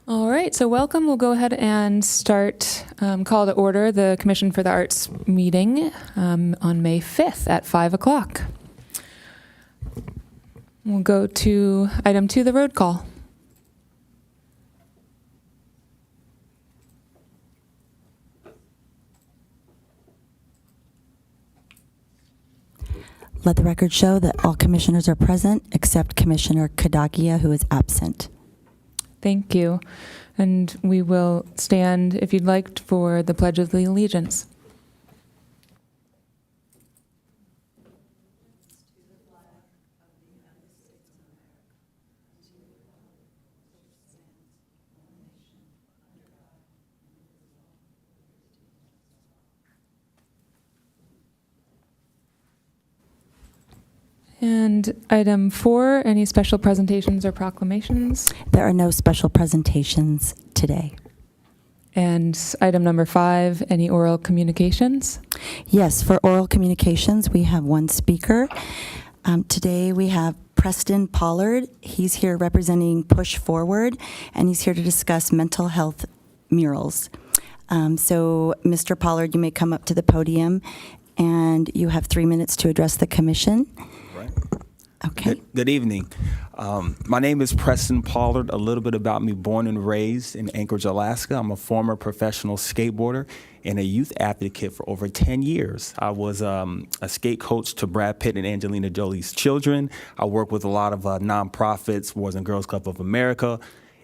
All right, so welcome. We'll go ahead and start, call to order the Commission for the Arts meeting on May 5th at 5 o'clock. We'll go to item 2, the road call. Let the record show that all commissioners are present except Commissioner Kadakia, who is absent. Thank you. And we will stand, if you'd like, for the Pledge of the Allegiance. And item 4, any special presentations or proclamations? There are no special presentations today. And item number 5, any oral communications? Yes, for oral communications, we have one speaker. Today we have Preston Pollard. He's here representing Push Forward, and he's here to discuss mental health murals. So, Mr. Pollard, you may come up to the podium, and you have 3 minutes to address the commission. Okay. Good evening. My name is Preston Pollard. A little bit about me: born and raised in Anchorage, Alaska. I'm a former professional skateboarder and a youth advocate for over 10 years. I was a skate coach to Brad Pitt and Angelina Jolie's children. I work with a lot of nonprofits, Boys and Girls Club of America,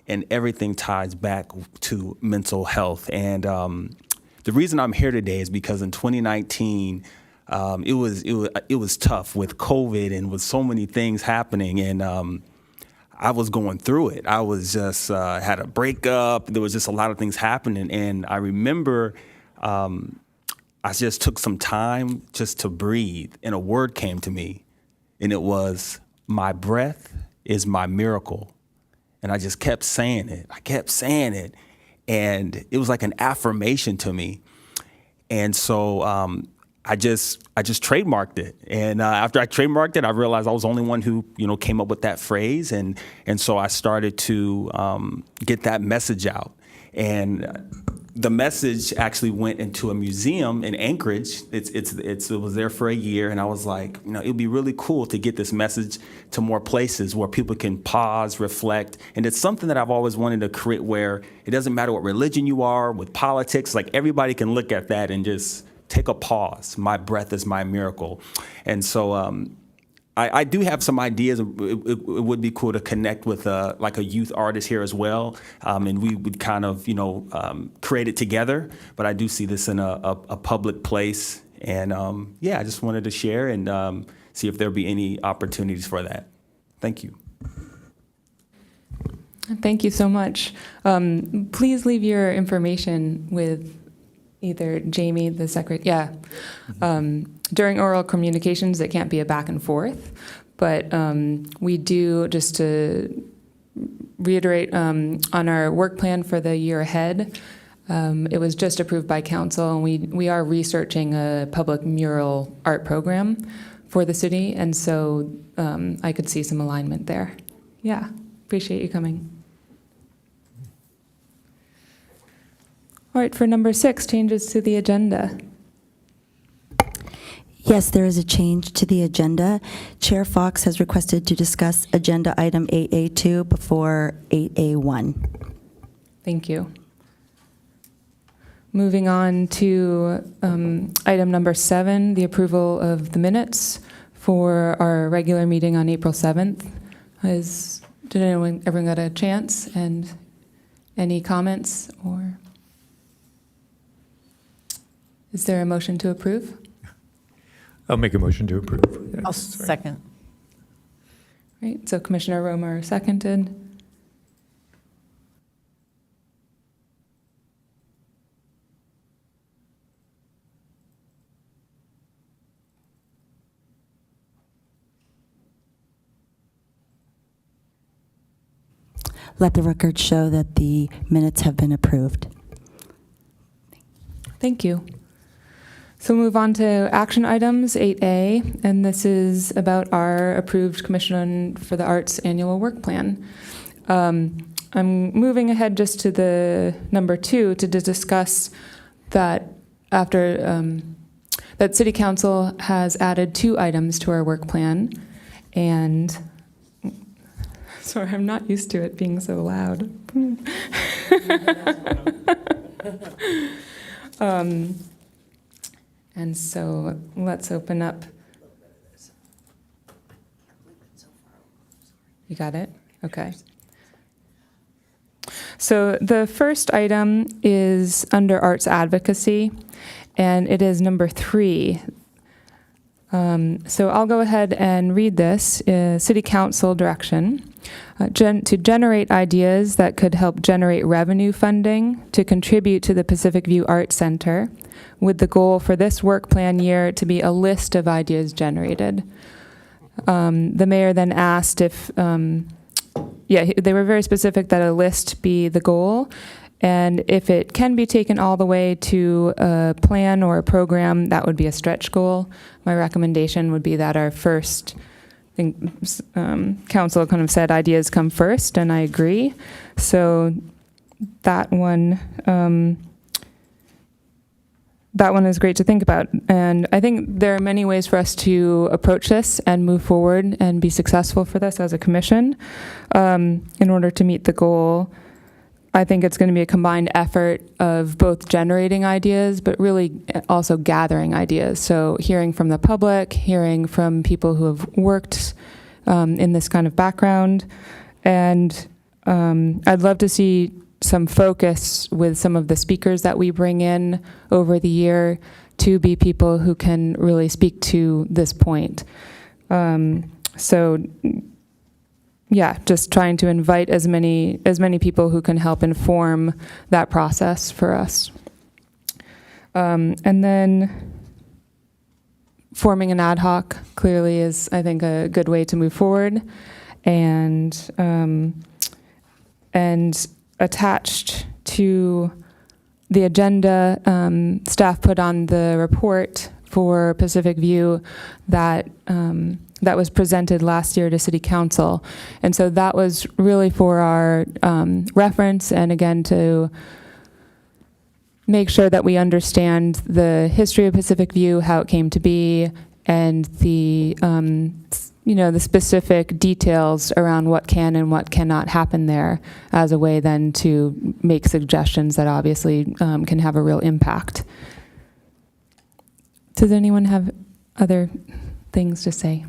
and everything ties back to mental health. And the reason I'm here today is because in 2019, it was tough with COVID and with so many things happening, and I was going through it. I was just had a breakup. There was just a lot of things happening, and I remember I just took some time just to breathe, and a word came to me, and it was, "My breath is my miracle." And I just kept saying it. I kept saying it, and it was like an affirmation to me. And so I just trademarked it, and after I trademarked it, I realized I was the only one who came up with that phrase, and so I started to get that message out, and the message actually went into a museum in Anchorage. It was there for a year, and I was like, it'd be really cool to get this message to more places where people can pause, reflect, and it's something that I've always wanted to create, where it doesn't matter what religion you are, with politics, like everybody can look at that and just take a pause. My breath is my miracle. And so I do have some ideas. It would be cool to connect with like a youth artist here as well. And we would kind of, create it together. But I do see this in a public place. And I just wanted to share and see if there'll be any opportunities for that. Thank you. Thank you so much. Please leave your information with either Jamie, the secretary. Yeah. During oral communications, it can't be a back and forth, but we do, just to reiterate, on our work plan for the year ahead, it was just approved by council, and we are researching a public mural art program for the city, and so I could see some alignment there. Yeah, appreciate you coming. All right, for number 6, changes to the agenda. Yes, there is a change to the agenda. Chair Fox has requested to discuss agenda item 8A2 before 8A1. Thank you. Moving on to item number 7, the approval of the minutes for our regular meeting on April 7th. Did everyone got a chance? And any comments or? Is there a motion to approve? I'll make a motion to approve. Yes. I'll second. Right, so Commissioner Romer seconded. Let the record show that the minutes have been approved. Thank you. So we'll move on to action items, 8A, and this is about our approved Commission for the Arts annual work plan. I'm moving ahead just to the number 2 to discuss that after that City Council has added 2 items to our work plan, and sorry, I'm not used to it being so loud. And so let's open up. You got it? Okay. So the first item is under arts advocacy, and it is number 3. So I'll go ahead and read this. City Council direction. To generate ideas that could help generate revenue funding to contribute to the Pacific View Arts Center, with the goal for this work plan year to be a list of ideas generated. The mayor then asked if, they were very specific that a list be the goal, and if it can be taken all the way to a plan or a program, that would be a stretch goal. My recommendation would be that our first, I think council kind of said ideas come first, and I agree. So that one is great to think about. And I think there are many ways for us to approach this and move forward and be successful for this as a commission. In order to meet the goal, I think it's going to be a combined effort of both generating ideas, but really also gathering ideas. So hearing from the public, hearing from people who have worked in this kind of background. And I'd love to see some focus with some of the speakers that we bring in over the year to be people who can really speak to this point. Just trying to invite as many people who can help inform that process for us. And then forming an ad hoc clearly is, I think, a good way to move forward. And attached to the agenda, staff put on the report for Pacific View that was presented last year to City Council. And so that was really for our reference, and again, to make sure that we understand the history of Pacific View, how it came to be, and the the specific details around what can and what cannot happen there, as a way then to make suggestions that obviously can have a real impact. Does anyone have other things to say?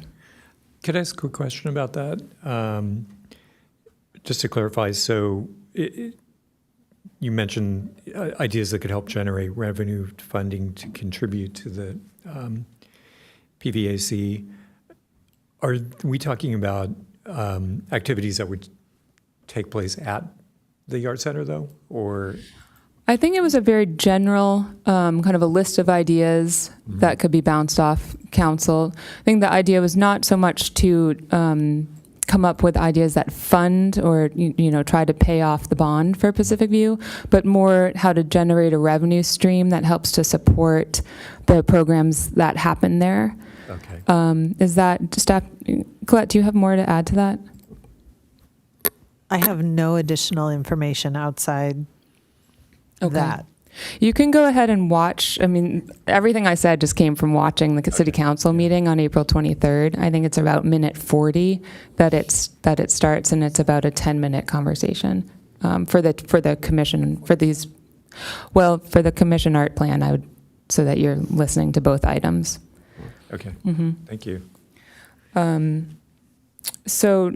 Could I ask a quick question about that? Just to clarify, so you mentioned ideas that could help generate revenue funding to contribute to the PVAC. Are we talking about activities that would take place at the Art Center, though, or? I think it was a very general kind of a list of ideas that could be bounced off council. I think the idea was not so much to come up with ideas that fund or try to pay off the bond for Pacific View, but more how to generate a revenue stream that helps to support the programs that happen there. Okay. Is that staff? Colette, do you have more to add to that? I have no additional information outside that. You can go ahead and watch. I mean, everything I said just came from watching the City Council meeting on April 23rd. I think it's about minute 40 that it starts, and it's about a 10-minute conversation for the commission for these. Well, for the commission art plan, I would, so that you're listening to both items. Okay. Thank you. So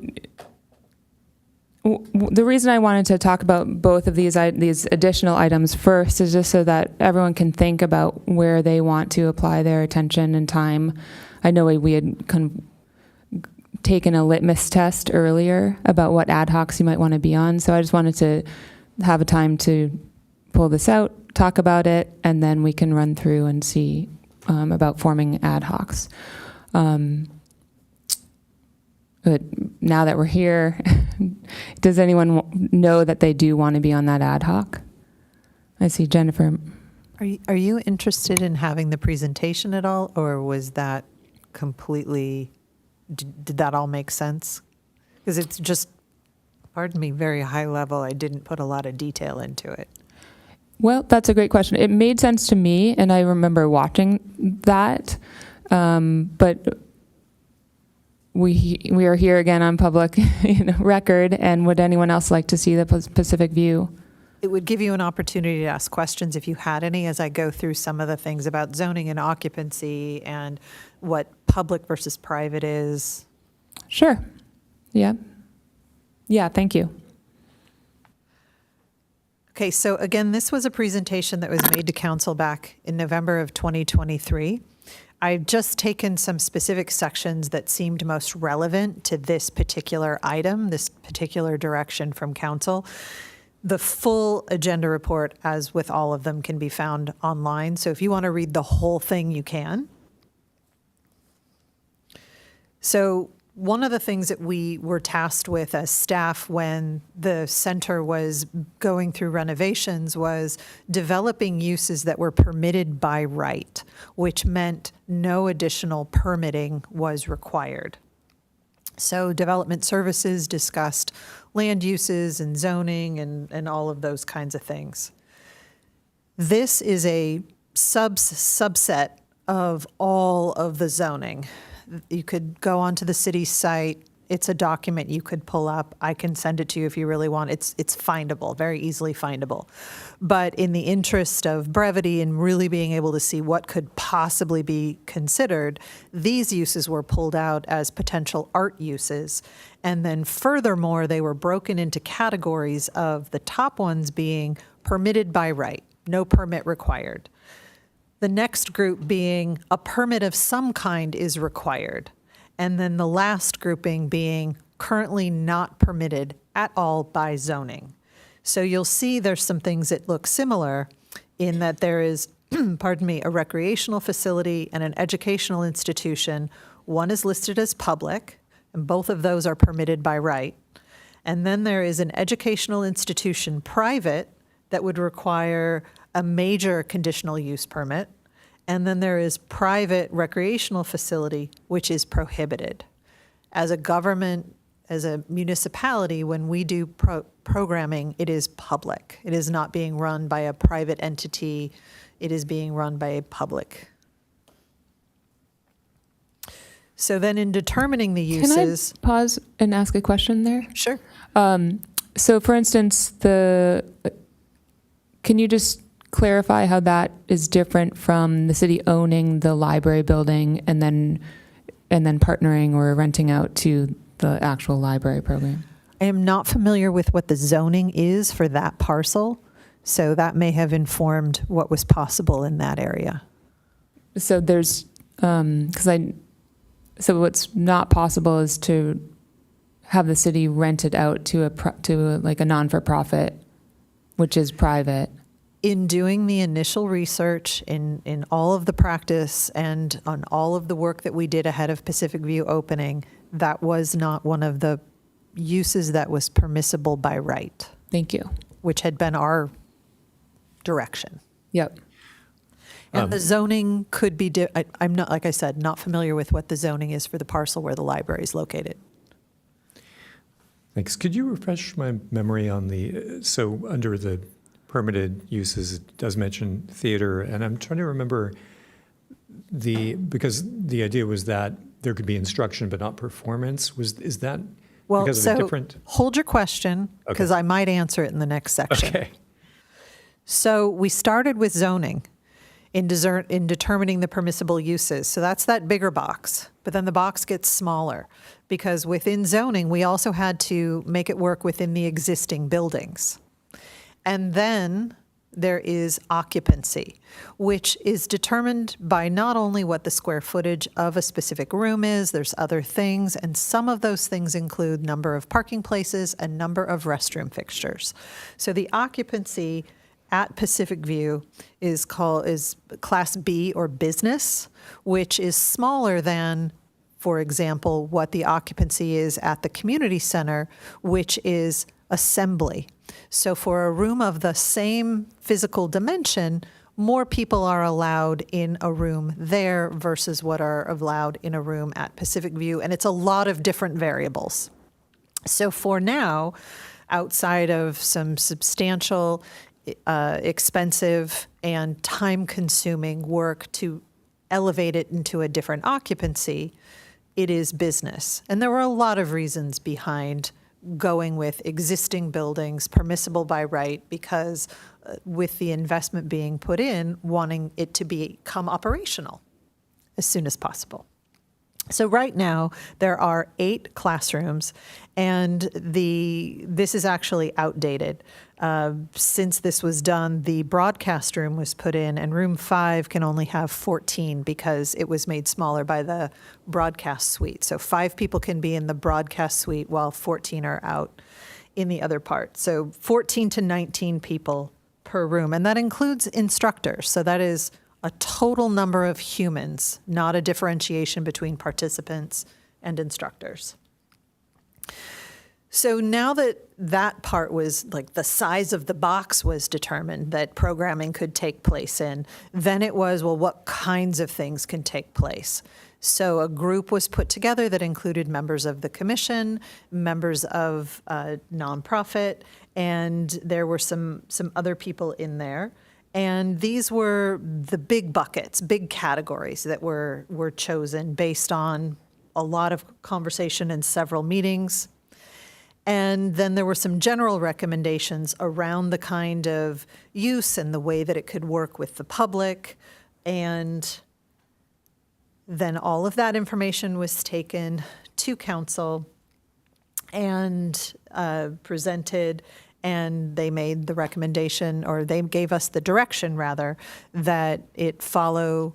the reason I wanted to talk about both of these additional items first is just so that everyone can think about where they want to apply their attention and time. I know we had kind of taken a litmus test earlier about what ad hocs you might want to be on, so I just wanted to have a time to pull this out, talk about it, and then we can run through and see about forming ad hocs. But now that we're here, does anyone know that they do want to be on that ad hoc? I see Jennifer. Are you interested in having the presentation at all, or was that completely, did that all make sense? Because it's just Pardon me, very high level. I didn't put a lot of detail into it. Well, that's a great question. It made sense to me, and I remember watching that, but we are here again on public record, and would anyone else like to see the Pacific view? It would give you an opportunity to ask questions if you had any as I go through some of the things about zoning and occupancy and what public versus private is. Sure. Yeah. Yeah, thank you. Okay, so again, this was a presentation that was made to council back in November of 2023. I've just taken some specific sections that seemed most relevant to this particular item, this particular direction from council. The full agenda report, as with all of them, can be found online. So if you want to read the whole thing, you can. So one of the things that we were tasked with as staff when the center was going through renovations was developing uses that were permitted by right, which meant no additional permitting was required. So development services discussed land uses and zoning and all of those kinds of things. This is a subset of all of the zoning. You could go onto the city site. It's a document you could pull up. I can send it to you if you really want. It's findable, very easily findable. But in the interest of brevity and really being able to see what could possibly be considered, these uses were pulled out as potential art uses. And then furthermore, they were broken into categories of the top ones being permitted by right, no permit required. The next group being a permit of some kind is required. And then the last grouping being currently not permitted at all by zoning. So you'll see there's some things that look similar in that there is, pardon me, a recreational facility and an educational institution. One is listed as public, and both of those are permitted by right. And then there is an educational institution private that would require a major conditional use permit. And then there is private recreational facility, which is prohibited. As a government, as a municipality, when we do programming, it is public. It is not being run by a private entity. It is being run by a public. So then in determining the uses... Can I pause and ask a question there? Sure. So for instance, can you just clarify how that is different from the city owning the library building and then partnering or renting out to the actual library program? I am not familiar with what the zoning is for that parcel, so that may have informed what was possible in that area. So there's, so what's not possible is to have the city rent it out to a non-for-profit, which is private. In doing the initial research, in all of the practice and on all of the work that we did ahead of Pacific View opening, that was not one of the uses that was permissible by right. Thank you. Which had been our direction. Yep. And the zoning could be, I'm not, like I said, not familiar with what the zoning is for the parcel where the library is located. Thanks. Could you refresh my memory on so under the permitted uses, it does mention theater, and I'm trying to remember because the idea was that there could be instruction but not performance. Is that because of a different? Hold your question, because I might answer it in the next section. Okay. So we started with zoning in determining the permissible uses. So that's that bigger box, but then the box gets smaller because within zoning, we also had to make it work within the existing buildings. And then there is occupancy, which is determined by not only what the square footage of a specific room is, there's other things, and some of those things include number of parking places and number of restroom fixtures. So the occupancy at Pacific View is Class B or business, which is smaller than, for example, what the occupancy is at the community center, which is assembly. So for a room of the same physical dimension, more people are allowed in a room there versus what are allowed in a room at Pacific View. And it's a lot of different variables. So for now, outside of some substantial, expensive, and time-consuming work to elevate it into a different occupancy, it is business. And there were a lot of reasons behind going with existing buildings, permissible by right, because with the investment being put in, wanting it to become operational as soon as possible. So right now, there are 8 classrooms, and this is actually outdated. Since this was done, the broadcast room was put in, and room 5 can only have 14 because it was made smaller by the broadcast suite. So 5 people can be in the broadcast suite while 14 are out in the other part. So 14 to 19 people per room, and that includes instructors. So that is a total number of humans, not a differentiation between participants and instructors. So now that that part was, like, the size of the box was determined that programming could take place in, then it was, well, what kinds of things can take place? So a group was put together that included members of the commission, members of a nonprofit, and there were some other people in there. And these were the big buckets, big categories that were chosen based on a lot of conversation and several meetings. And then there were some general recommendations around the kind of use and the way that it could work with the public. And then all of that information was taken to council and presented, and they made the recommendation, or they gave us the direction, rather, that it follow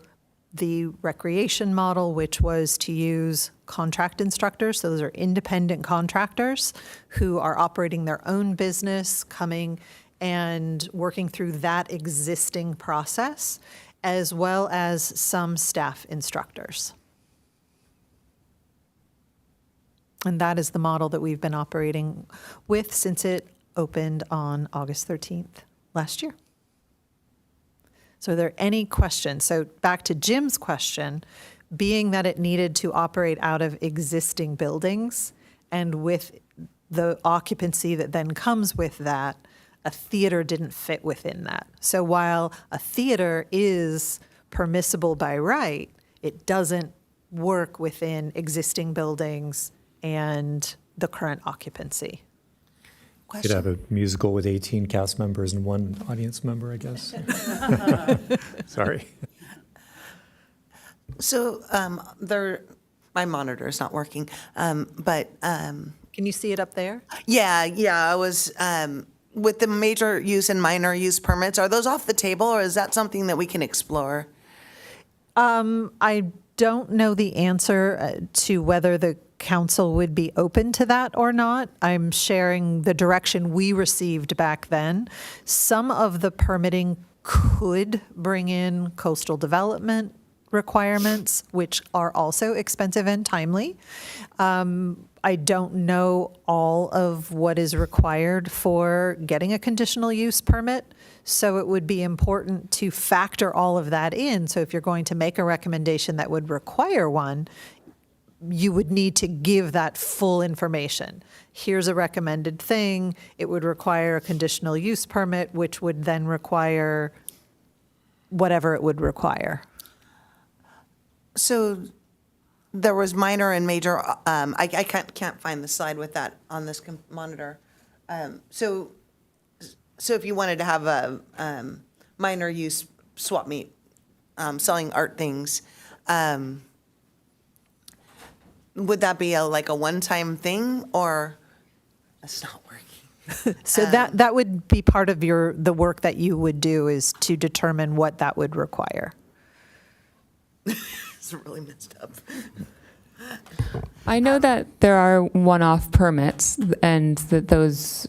the recreation model, which was to use contract instructors. So those are independent contractors who are operating their own business, coming and working through that existing process, as well as some staff instructors. And that is the model that we've been operating with since it opened on August 13th last year. So are there any questions? So back to Jim's question, being that it needed to operate out of existing buildings, and with the occupancy that then comes with that, a theater didn't fit within that. So while a theater is permissible by right, it doesn't work within existing buildings and the current occupancy. You could have a musical with 18 cast members and 1 audience member, I guess. Sorry. So my monitor is not working, but Can you see it up there? yeah, I was with the major use and minor use permits. Are those off the table, or is that something that we can explore? I don't know the answer to whether the council would be open to that or not. I'm sharing the direction we received back then. Some of the permitting could bring in coastal development requirements, which are also expensive and timely. I don't know all of what is required for getting a conditional use permit, so it would be important to factor all of that in. So if you're going to make a recommendation that would require one, you would need to give that full information. Here's a recommended thing. It would require a conditional use permit, which would then require whatever it would require. So there was minor and major. I can't find the slide with that on this monitor. So if you wanted to have a minor use swap meet, selling art things, would that be like a one-time thing, or that's not working? So that would be part of the work that you would do, is to determine what that would require. It's really messed up. I know that there are one-off permits, and that those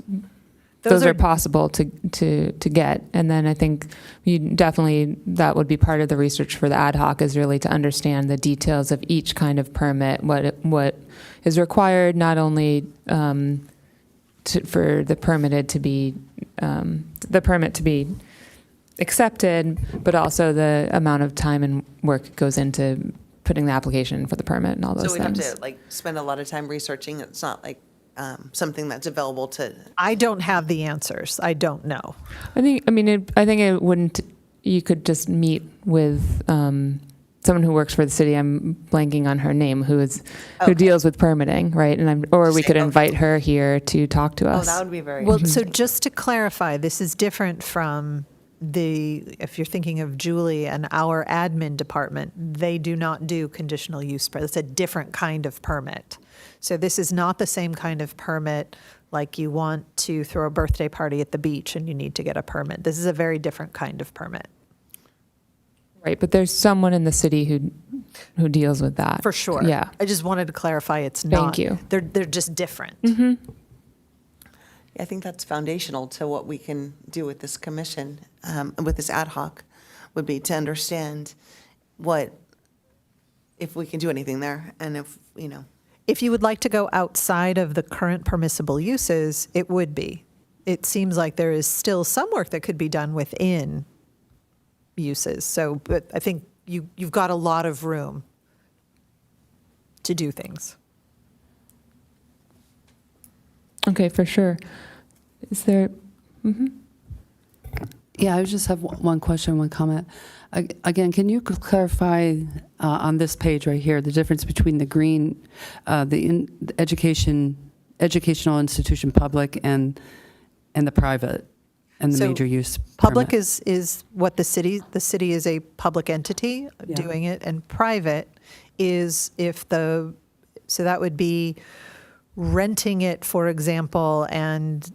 are possible to get. And then I think that would be part of the research for the ad hoc, is really to understand the details of each kind of permit, what is required, not only for the permit to be accepted, but also the amount of time and work goes into putting the application for the permit and all those So we'd things. have to spend a lot of time researching. It's not like something that's available to, I don't have the answers. I don't know. I think it wouldn't. You could just meet with someone who works for the city. I'm blanking on her name, who deals with permitting, right? Or we could invite her here to talk to us. that would be very Well, so just to clarify, this is different from if you're thinking of Julie and our admin department, they do not do conditional use permit. It's a different kind of permit. So this is not the same kind of permit like you want to throw a birthday party at the beach and you need to get a permit. This is a very different kind of permit. Right, but there's someone in the city who deals with that. For sure. Yeah. I just wanted to clarify it's not. Thank you. They're just different. I think that's foundational to what we can do with this commission, with this ad hoc, would be to understand if we can do anything there, and if, If you would like to go outside of the current permissible uses, it would be. It seems like there is still some work that could be done within uses. So, but I think you've got a lot of room to do things. Okay, for sure. Is there? Yeah, I just have one question, one comment. Again, can you clarify on this page right here the difference between the green, the educational institution public and the private and the So major use Public permit? is what the city is a public entity Yeah. doing it, and private is so that would be renting it, for example, and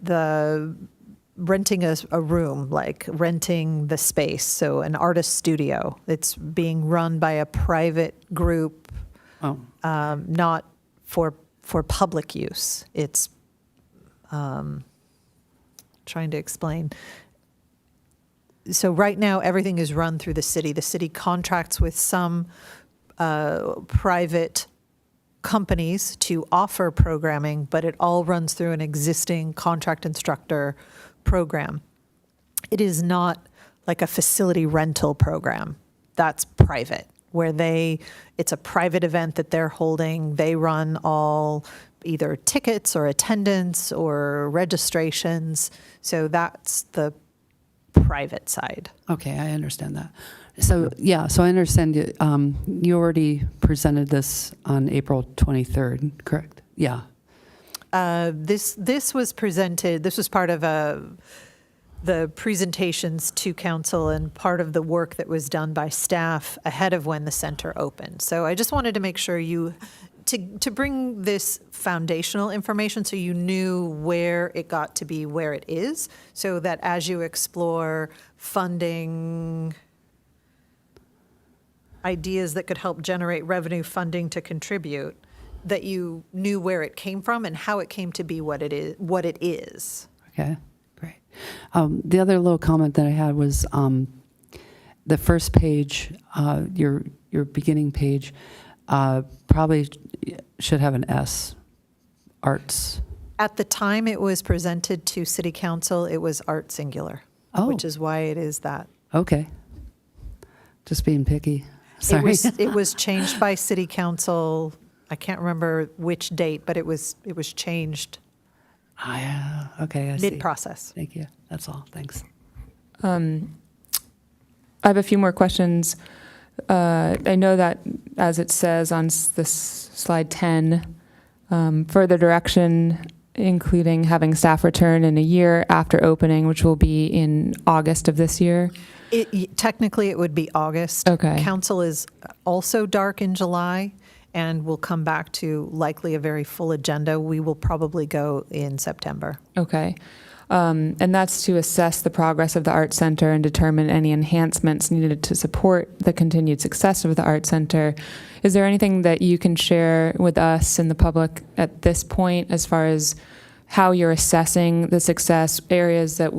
renting a room, like renting the space. So an artist studio, it's being run by a private group, Oh, not for public use. It's trying to explain. So right now, everything is run through the city. The city contracts with some private companies to offer programming, but it all runs through an existing contract instructor program. It is not like a facility rental program. That's private, where it's a private event that they're holding. They run all either tickets or attendance or registrations. So that's the private side. okay, I understand that. So, yeah, so I understand you already presented this on April 23rd, correct? Yeah. This was presented, this was part of the presentations to council and part of the work that was done by staff ahead of when the center opened. So I just wanted to make sure to bring this foundational information so you knew where it got to be where it is, so that as you explore funding ideas that could help generate revenue funding to contribute, that you knew where it came from and how it came to be what it is. Okay, great. The other little comment that I had was the first page, your beginning page, probably should have an S, arts. At the time it was presented to city council, it was art singular, Oh. which is why it is that. Okay. Just being picky. Sorry. It was changed by city council. I can't remember which date, but it was changed Okay, I see. mid-process. Thank you. That's all. Thanks. I have a few more questions. I know that, as it says on this slide 10, further direction, including having staff return in a year after opening, which will be in August of this year. Technically, it would be August. Okay. Council is also dark in July, and we'll come back to likely a very full agenda. We will probably go in September. Okay. And that's to assess the progress of the Art Center and determine any enhancements needed to support the continued success of the Art Center. Is there anything that you can share with us and the public at this point as far as how you're assessing the success, areas that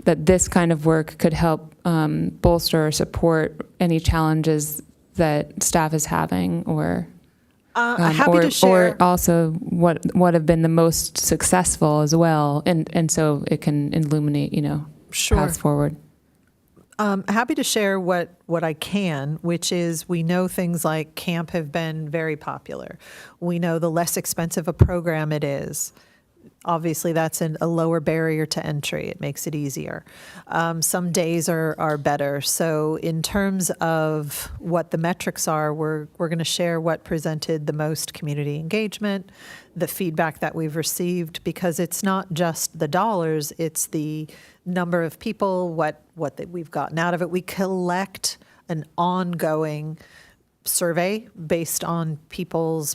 that this kind of work could help bolster or support any challenges that staff is having, or Happy to share. or also what have been the most successful as well, and so it can illuminate, Sure. paths forward. Happy to share what I can, which is we know things like camp have been very popular. We know the less expensive a program it is. Obviously, that's a lower barrier to entry. It makes it easier. Some days are better. So in terms of what the metrics are, we're going to share what presented the most community engagement, the feedback that we've received, because it's not just the dollars, it's the number of people, what we've gotten out of it. We collect an ongoing survey based on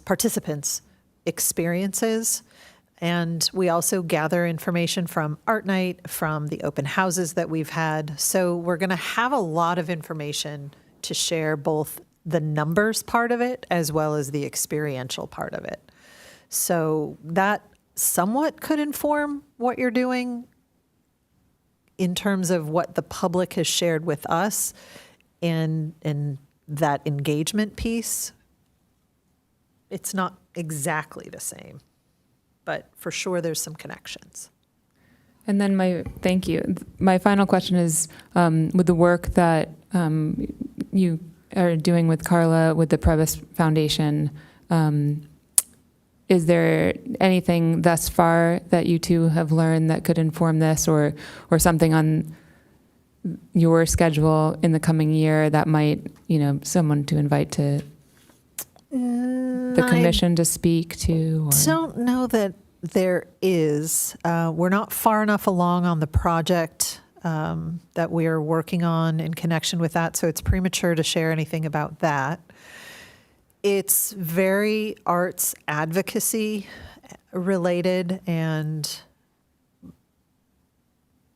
participants' experiences. And we also gather information from Art Night, from the open houses that we've had. So we're going to have a lot of information to share, both the numbers part of it as well as the experiential part of it. So that somewhat could inform what you're doing in terms of what the public has shared with us and that engagement piece. It's not exactly the same, but for sure there's some connections. And then thank you. My final question is, with the work that you are doing with Carla, with the Previs Foundation, is there anything thus far that you two have learned that could inform this, or something on your schedule in the coming year that might, someone to invite to the commission to speak to? I don't know that there is. We're not far enough along on the project that we're working on in connection with that, so it's premature to share anything about that. It's very arts advocacy related and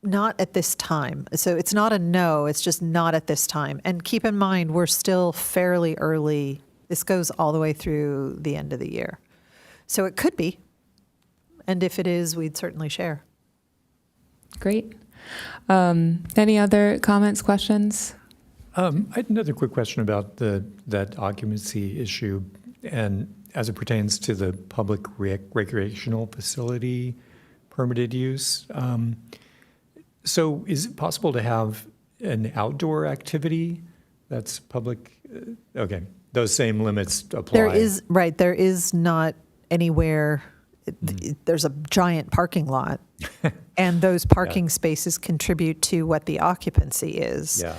not at this time. So it's not a no, it's just not at this time. And keep in mind, we're still fairly early. This goes all the way through the end of the year. So it could be. And if it is, we'd certainly share. Great. Any other comments, questions? I had another quick question about that occupancy issue, and as it pertains to the public recreational facility permitted use. So is it possible to have an outdoor activity that's public? Okay, those same limits apply. There is not anywhere. There's a giant parking lot, and those parking spaces contribute to what the occupancy is. Yeah.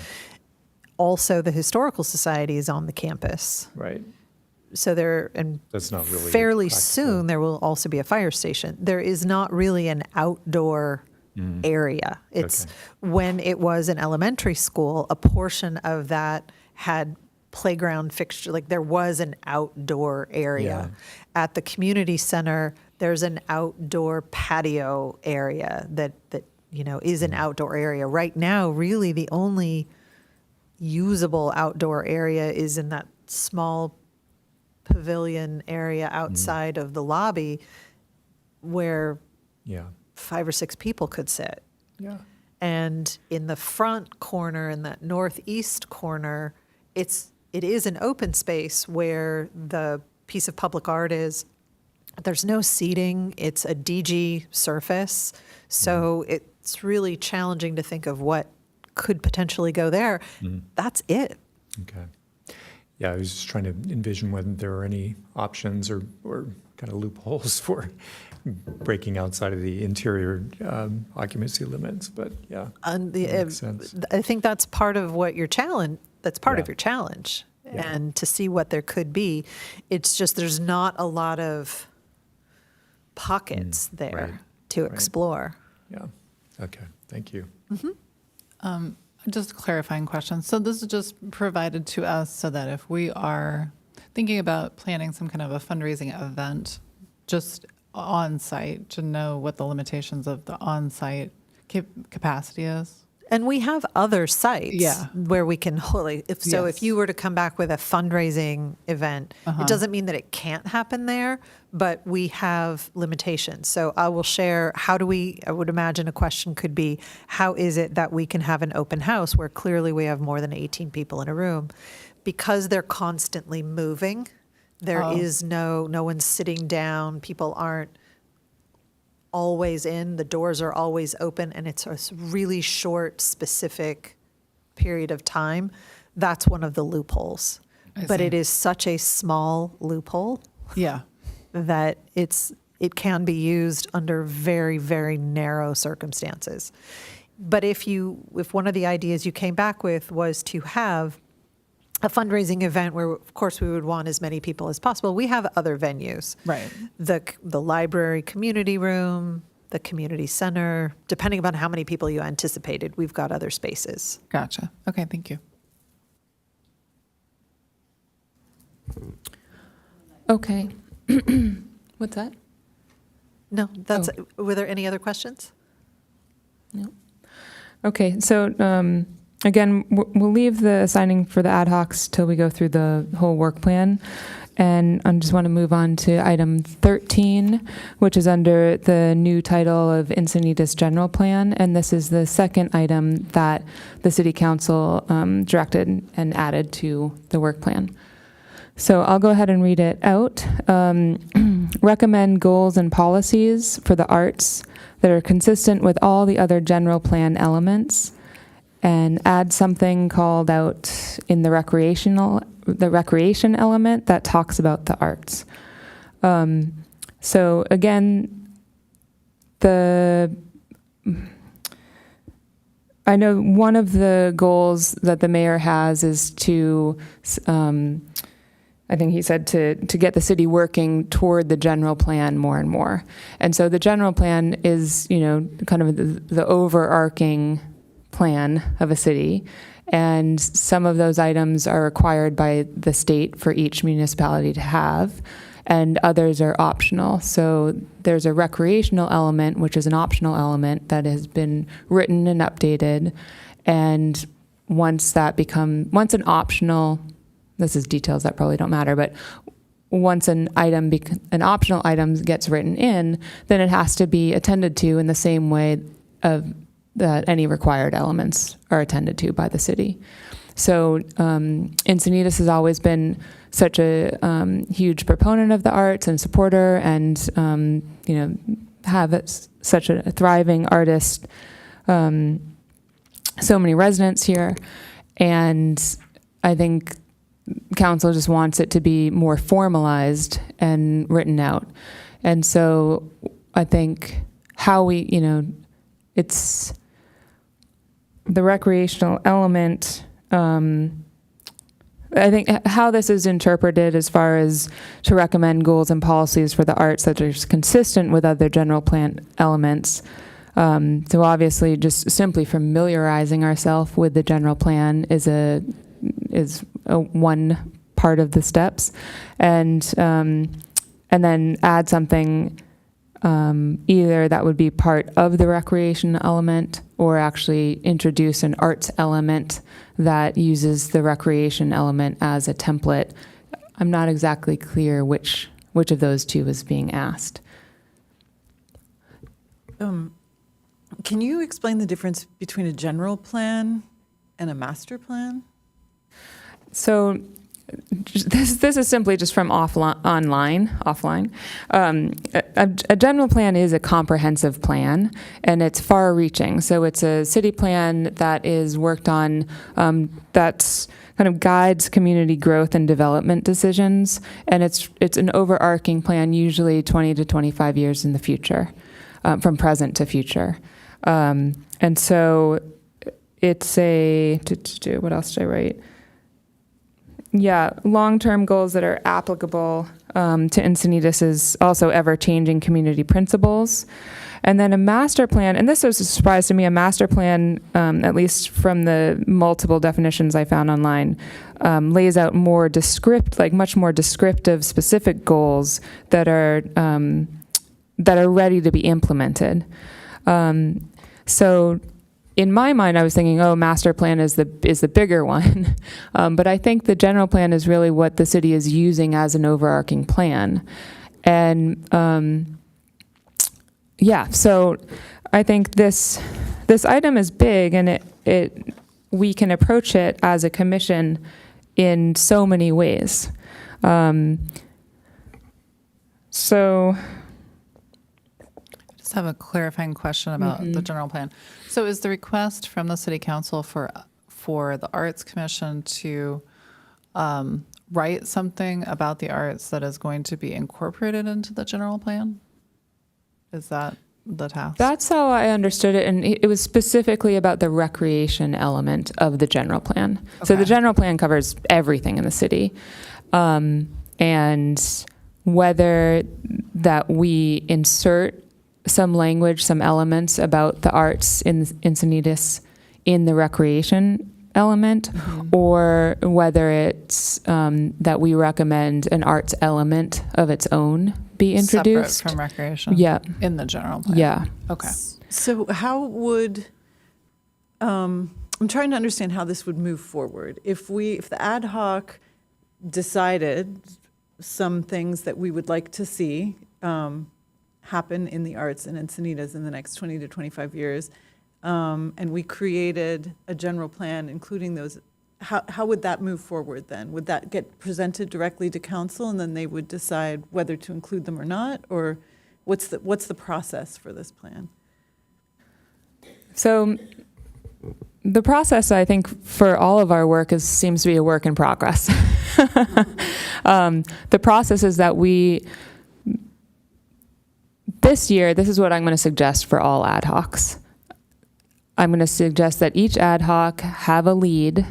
Also, the Historical Society is on the campus. Right. So that's not really fairly practical. soon there will also be a fire station. There is not really an outdoor area. It's when it was an elementary school, a portion of that had playground fixture, like there was an outdoor area. Yeah. At the community center, there's an outdoor patio area that is an outdoor area. Right now, really the only usable outdoor area is in that small pavilion area outside of the lobby where 5 or 6 people could sit. Yeah. And in the front corner, in that northeast corner, it is an open space where the piece of public art is. There's no seating. It's a DG surface. So it's really challenging to think of what could potentially go there. That's it. Okay. Yeah, I was just trying to envision whether there are any options or kind of loopholes for breaking outside of the interior occupancy limits, but that makes sense. I think that's part of what your challenge. That's part of your challenge, and to see what there could be. It's just there's not a lot of pockets there to explore. Yeah. Okay. Thank you. Just a clarifying question. So this is just provided to us so that if we are thinking about planning some kind of a fundraising event, just on site, to know what the limitations of the on-site capacity is. And we have other sites where we can hold. If you were to come back with a fundraising event, it doesn't mean that it can't happen there, but we have limitations. So I will share, I would imagine a question could be, how is it that we can have an open house where clearly we have more than 18 people in a room? Because they're constantly moving, there is no one's sitting down, people aren't always in, the doors are always open, and it's a really short, specific period of time, that's one of the loopholes. I But see. it is such a small loophole Yeah. that it can be used under very, very narrow circumstances. But if one of the ideas you came back with was to have a fundraising event where, of course, we would want as many people as possible, we have other venues. Right. The library community room, the community center, depending upon how many people you anticipated, we've got other spaces. Gotcha. Okay, thank you. Okay. What's that? No, were there any other questions? No. Okay, so again, we'll leave the assigning for the ad hocs till we go through the whole work plan. And I just want to move on to item 13, which is under the new title of Encinitas General Plan. And this is the second item that the City Council directed and added to the work plan. So I'll go ahead and read it out. Recommend goals and policies for the arts that are consistent with all the other general plan elements, and add something called out in the recreation element that talks about the arts. So again, I know one of the goals that the mayor has is to, I think he said to get the city working toward the general plan more and more. And so the general plan is, kind of the overarching plan of a city. And some of those items are required by the state for each municipality to have, and others are optional. So there's a recreational element, which is an optional element that has been written and updated. And once an optional, this is details that probably don't matter, but once an optional item gets written in, then it has to be attended to in the same way that any required elements are attended to by the city. So Encinitas has always been such a huge proponent of the arts and supporter, and have such a thriving artist, so many residents here, and I think council just wants it to be more formalized and written out. And so I think how it's the recreational element. I think how this is interpreted as far as to recommend goals and policies for the arts that are consistent with other general plan elements. So obviously just simply familiarizing ourselves with the general plan is one part of the steps, and then add something either that would be part of the recreation element, or actually introduce an arts element that uses the recreation element as a template. I'm not exactly clear which of those two is being asked. Can you explain the difference between a general plan and a master plan? So this is simply just from offline. A general plan is a comprehensive plan, and it's far-reaching. So it's a city plan that is worked on, that's kind of guides community growth and development decisions, and it's an overarching plan, usually 20 to 25 years in the future, from present to future. And so it's what else did I write? Yeah, long-term goals that are applicable to Encinitas is also ever-changing community principles. And then a master plan, and this was a surprise to me, a master plan, at least from the multiple definitions I found online, lays out much more descriptive, specific goals that are ready to be implemented. So in my mind, I was thinking, master plan is the bigger one. But I think the general plan is really what the city is using as an overarching plan. And so I think this item is big, and we can approach it as a commission in so many ways. So Just have a clarifying question about the general plan. So is the request from the city council for for the Arts Commission to write something about the arts that is going to be incorporated into the general plan? Is that the task? That's how I understood it, and it was specifically about the recreation element of the general plan. So the Okay. general plan covers everything in the city, and whether that we insert some language, some elements about the arts in Encinitas in the recreation element, or whether it's that we recommend an arts element of its own be introduced. Separate from recreation? Yeah. In the general plan? Yeah. Okay. So how would, I'm trying to understand how this would move forward. If the ad hoc decided some things that we would like to see happen in the arts in Encinitas in the next 20 to 25 years, and we created a general plan including those, how would that move forward then? Would that get presented directly to council and then they would decide whether to include them or not? Or what's the process for this plan? So the process, I think, for all of our work seems to be a work in progress. The process is that this year, this is what I'm going to suggest for all ad hocs. I'm going to suggest that each ad hoc have a lead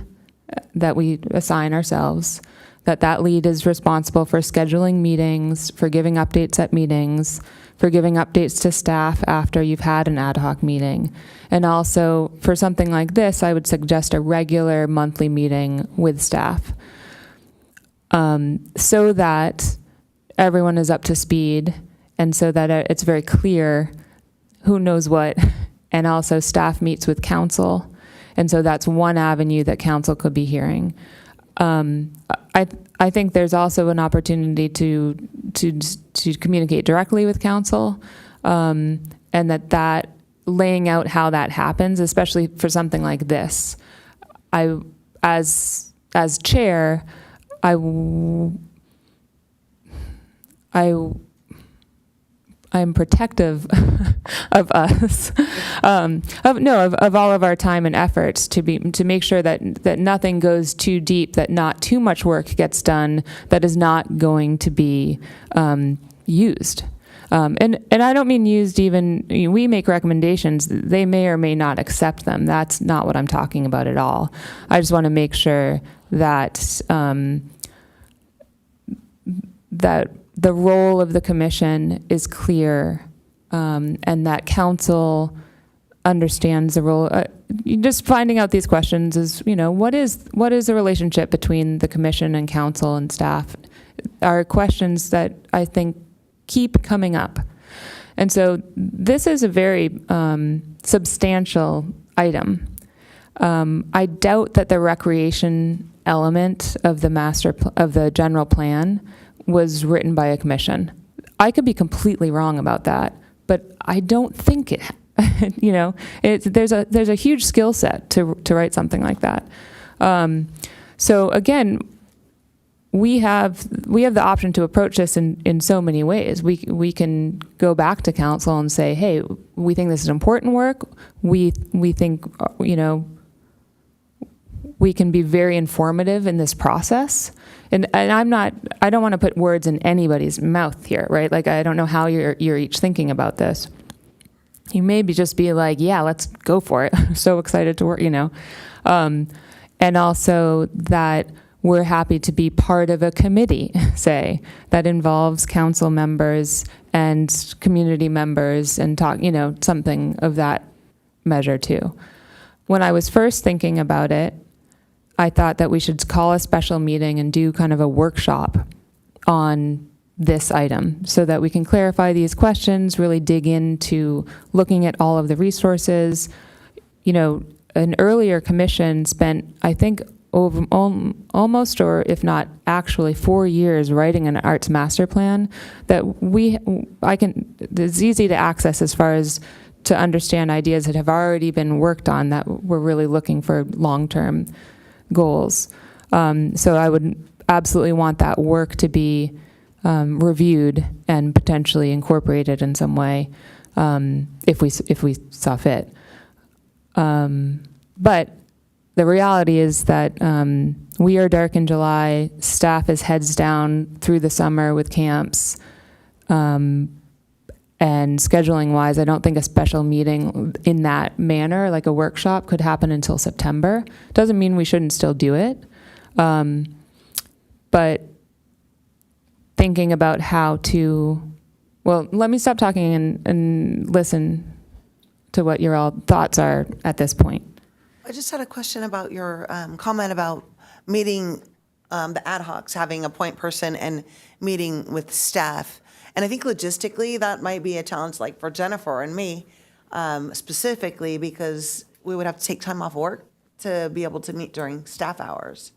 that we assign ourselves, that lead is responsible for scheduling meetings, for giving updates at meetings, for giving updates to staff after you've had an ad hoc meeting. And also, for something like this, I would suggest a regular monthly meeting with staff, so that everyone is up to speed and so that it's very clear who knows what, and also staff meets with council. And so that's one avenue that council could be hearing. I think there's also an opportunity to communicate directly with council, and that laying out how that happens, especially for something like this. As chair, I'm protective of us, of all of our time and efforts to make sure that nothing goes too deep, that not too much work gets done that is not going to be used. And I don't mean used even, we make recommendations, they may or may not accept them. That's not what I'm talking about at all. I just want to make sure that that the role of the commission is clear, and that council understands the role. Just finding out these questions is, what is the relationship between the commission and council and staff are questions that I think keep coming up. And so this is a very substantial item. I doubt that the recreation element of the general plan was written by a commission. I could be completely wrong about that, but I don't think it. There's a huge skill set to write something like that. So again, we have the option to approach this in so many ways. We can go back to council and say, hey, we think this is important work. We think we can be very informative in this process. And I don't want to put words in anybody's mouth here, right? Like, I don't know how you're each thinking about this. You maybe just be like, yeah, let's go for it. So excited to work, and also that we're happy to be part of a committee, say, that involves council members and community members and talk, something of that measure too. When I was first thinking about it, I thought that we should call a special meeting and do kind of a workshop on this item so that we can clarify these questions, really dig into looking at all of the resources. An earlier commission spent, I think, over almost, or if not actually 4 years writing an arts master plan that it's easy to access as far as to understand ideas that have already been worked on that we're really looking for long-term goals. So I would absolutely want that work to be reviewed and potentially incorporated in some way, if we saw fit. But the reality is that we are dark in July. Staff is heads down through the summer with camps. And scheduling wise, I don't think a special meeting in that manner, like a workshop, could happen until September. Doesn't mean we shouldn't still do it. But thinking about how to, well, let me stop talking and listen to what your all thoughts are at this point. I just had a question about your comment about meeting the ad hocs, having a point person and meeting with staff. And I think logistically, that might be a challenge, like for Jennifer and me, specifically, because we would have to take time off work to be able to meet during staff hours.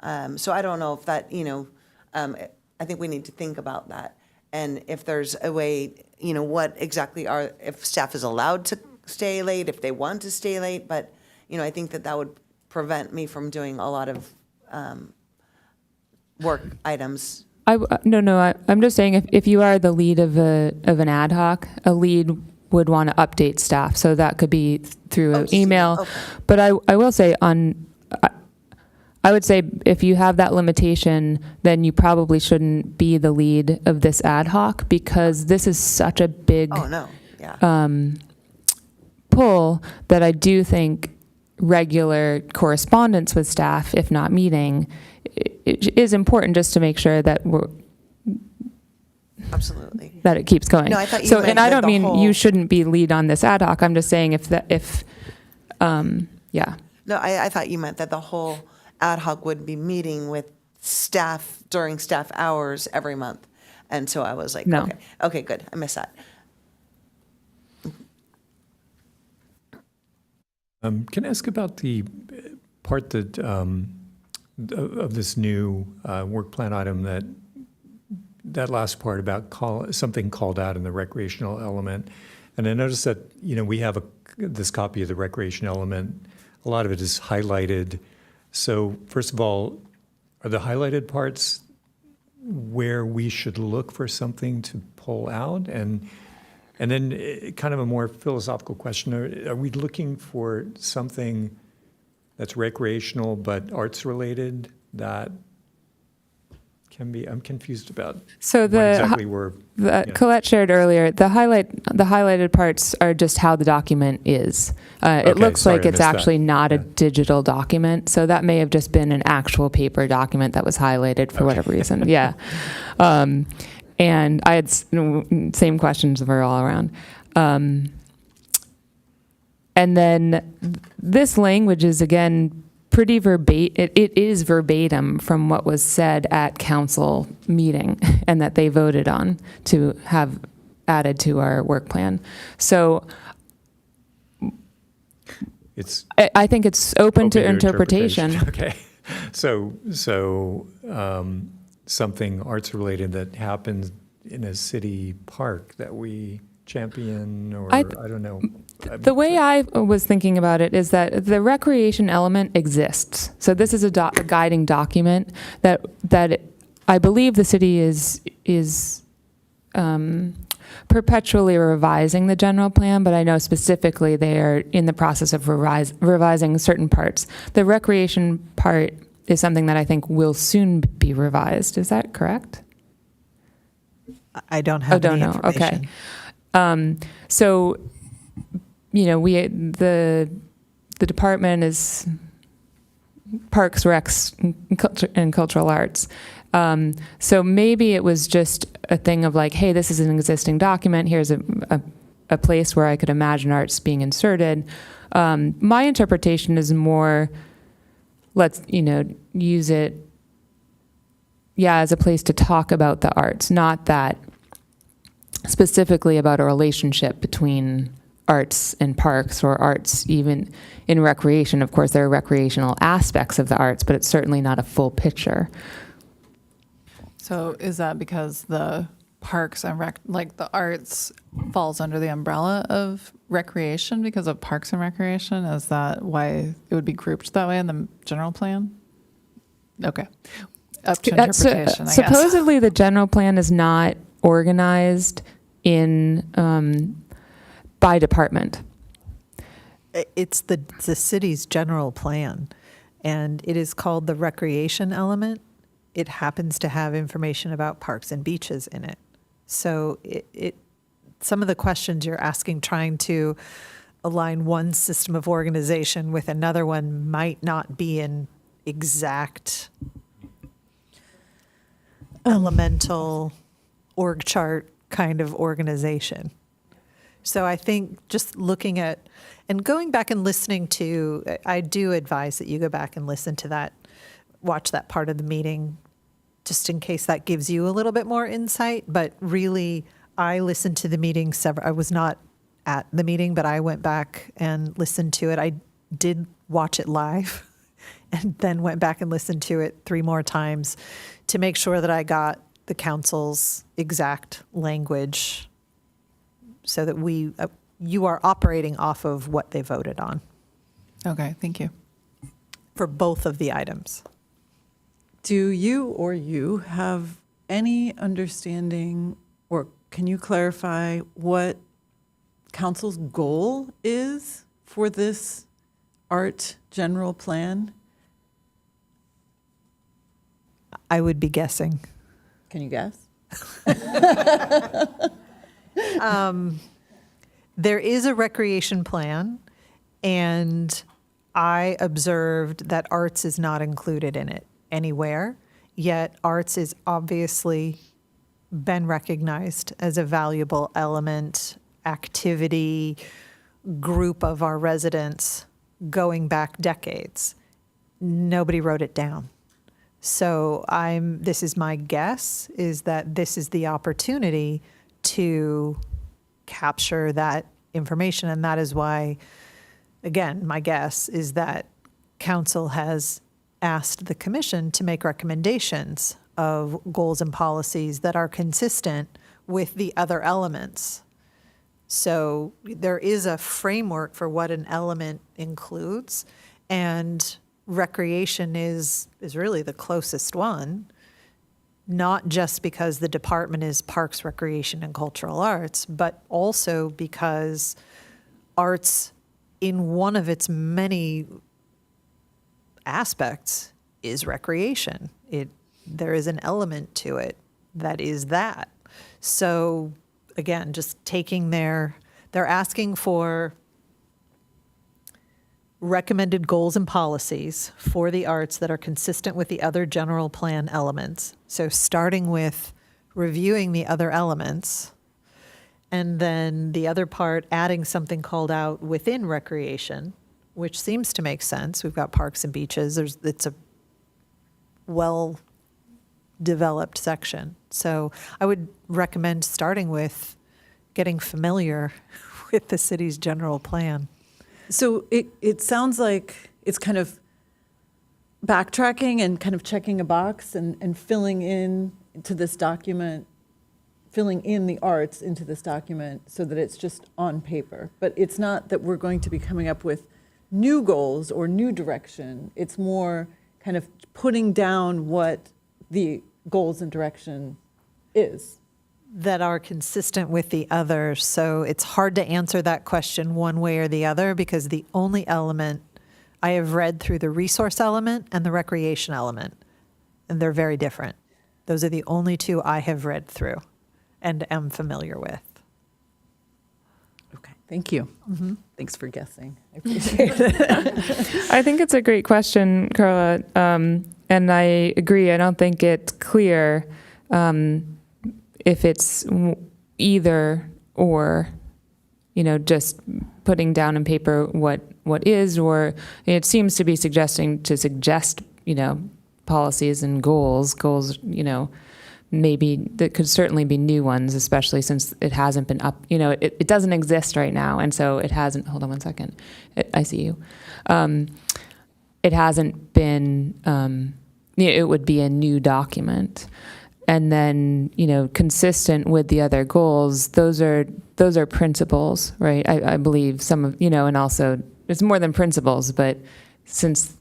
So I don't know if that, I think we need to think about that. And if there's a way, what exactly if staff is allowed to stay late, if they want to stay late. But, I think that would prevent me from doing a lot of work items. I'm just saying if you are the lead of an ad hoc, a lead would want to update staff. So that could be through an email. Okay. But I will say I would say if you have that limitation, then you probably shouldn't be the lead of this ad hoc, because this is such a big pull that I do think regular correspondence with staff, if not meeting, it is important just to make sure that Absolutely. that it keeps going. No, I thought you so, meant and I that don't the mean whole- you shouldn't be lead on this ad hoc. I'm just saying yeah. No, I thought you meant that the whole ad hoc would be meeting with staff during staff hours every month. And so I was like, No. okay, good. I missed that. Can I ask about the part that of this new work plan item that last part about something called out in the recreational element? And I noticed that we have this copy of the recreation element. A lot of it is highlighted. So first of all, are the highlighted parts where we should look for something to pull out? And then kind of a more philosophical question, are we looking for something that's recreational but arts related that can be, I'm confused about So what exactly we're... Colette shared earlier, the highlighted parts are just how the document is. It Okay, looks sorry, like I it's missed that. actually not a Yeah. digital document. So that may have just been an actual paper document that was highlighted for whatever reason. Yeah. And I had same questions were all around. And then this language is, again, pretty verbatim. It is verbatim from what was said at council meeting and that they voted on to have added to our work plan. So I think it's open to interpretation. Okay. So something arts related that happens in a city park that we champion, or I don't know. The way I was thinking about it is that the recreation element exists. So this is a guiding document that I believe the city is perpetually revising the general plan, but I know specifically they are in the process of revising certain parts. The recreation part is something that I think will soon be revised. Is that correct? I don't have any information. Okay. So, the department is Parks, Recs, and Cultural Arts. So maybe it was just a thing of like, hey, this is an existing document. Here's a place where I could imagine arts being inserted. My interpretation is more, let's, use it, as a place to talk about the arts, not that specifically about a relationship between arts and parks, or arts even in recreation. Of course, there are recreational aspects of the arts, but it's certainly not a full picture. So is that because the parks and the arts falls under the umbrella of recreation because of parks and recreation? Is that why it would be grouped that way in the general plan? Okay. Up to interpretation, I guess. Supposedly the general plan is not organized in by department. It's the city's general plan, and it is called the recreation element. It happens to have information about parks and beaches in it. So some of the questions you're asking, trying to align one system of organization with another one, might not be an exact elemental org chart kind of organization. So I think just looking at and going back and listening to, I do advise that you go back and listen to that, watch that part of the meeting, just in case that gives you a little bit more insight. But really, I listened to the meeting I was not at the meeting, but I went back and listened to it. I did watch it live and then went back and listened to it 3 more times to make sure that I got the council's exact language so that you are operating off of what they voted on Okay, thank you. for both of the items. Do you have any understanding, or can you clarify what council's goal is for this art general plan? I would be guessing. Can you guess? There is a recreation plan, and I observed that arts is not included in it anywhere, yet arts is obviously been recognized as a valuable element, activity, group of our residents going back decades. Nobody wrote it down. So this is my guess, is that this is the opportunity to capture that information. And that is why, again, my guess is that council has asked the commission to make recommendations of goals and policies that are consistent with the other elements. So there is a framework for what an element includes, and recreation is really the closest one, not just because the department is Parks, Recreation, and Cultural Arts, but also because arts, in one of its many aspects, is recreation. There is an element to it that is that. So again, just taking they're asking for recommended goals and policies for the arts that are consistent with the other general plan elements. So starting with reviewing the other elements, and then the other part adding something called out within recreation, which seems to make sense. We've got parks and beaches. It's a well-developed section. So I would recommend starting with getting familiar with the city's general plan. So it sounds like it's kind of backtracking and kind of checking a box and filling in to this document, filling in the arts into this document so that it's just on paper. But it's not that we're going to be coming up with new goals or new direction. It's more kind of putting down what the goals and direction is. That are consistent with the other. So it's hard to answer that question one way or the other, because the only element I have read through the resource element and the recreation element, and they're very different. Those are the only two I have read through and am familiar with. Okay, thank you. Thanks for guessing. I appreciate it. I think it's a great question, Carla, and I agree. I don't think it's clear if it's either or, just putting down on paper what is, or it seems to be suggest, policies and goals, maybe that could certainly be new ones, especially since it hasn't been up, it doesn't exist right now. And so it hasn't, hold on one second. I see you. It hasn't been, it would be a new document. And then, consistent with the other goals, those are principles, right? I believe some of, and also it's more than principles, but since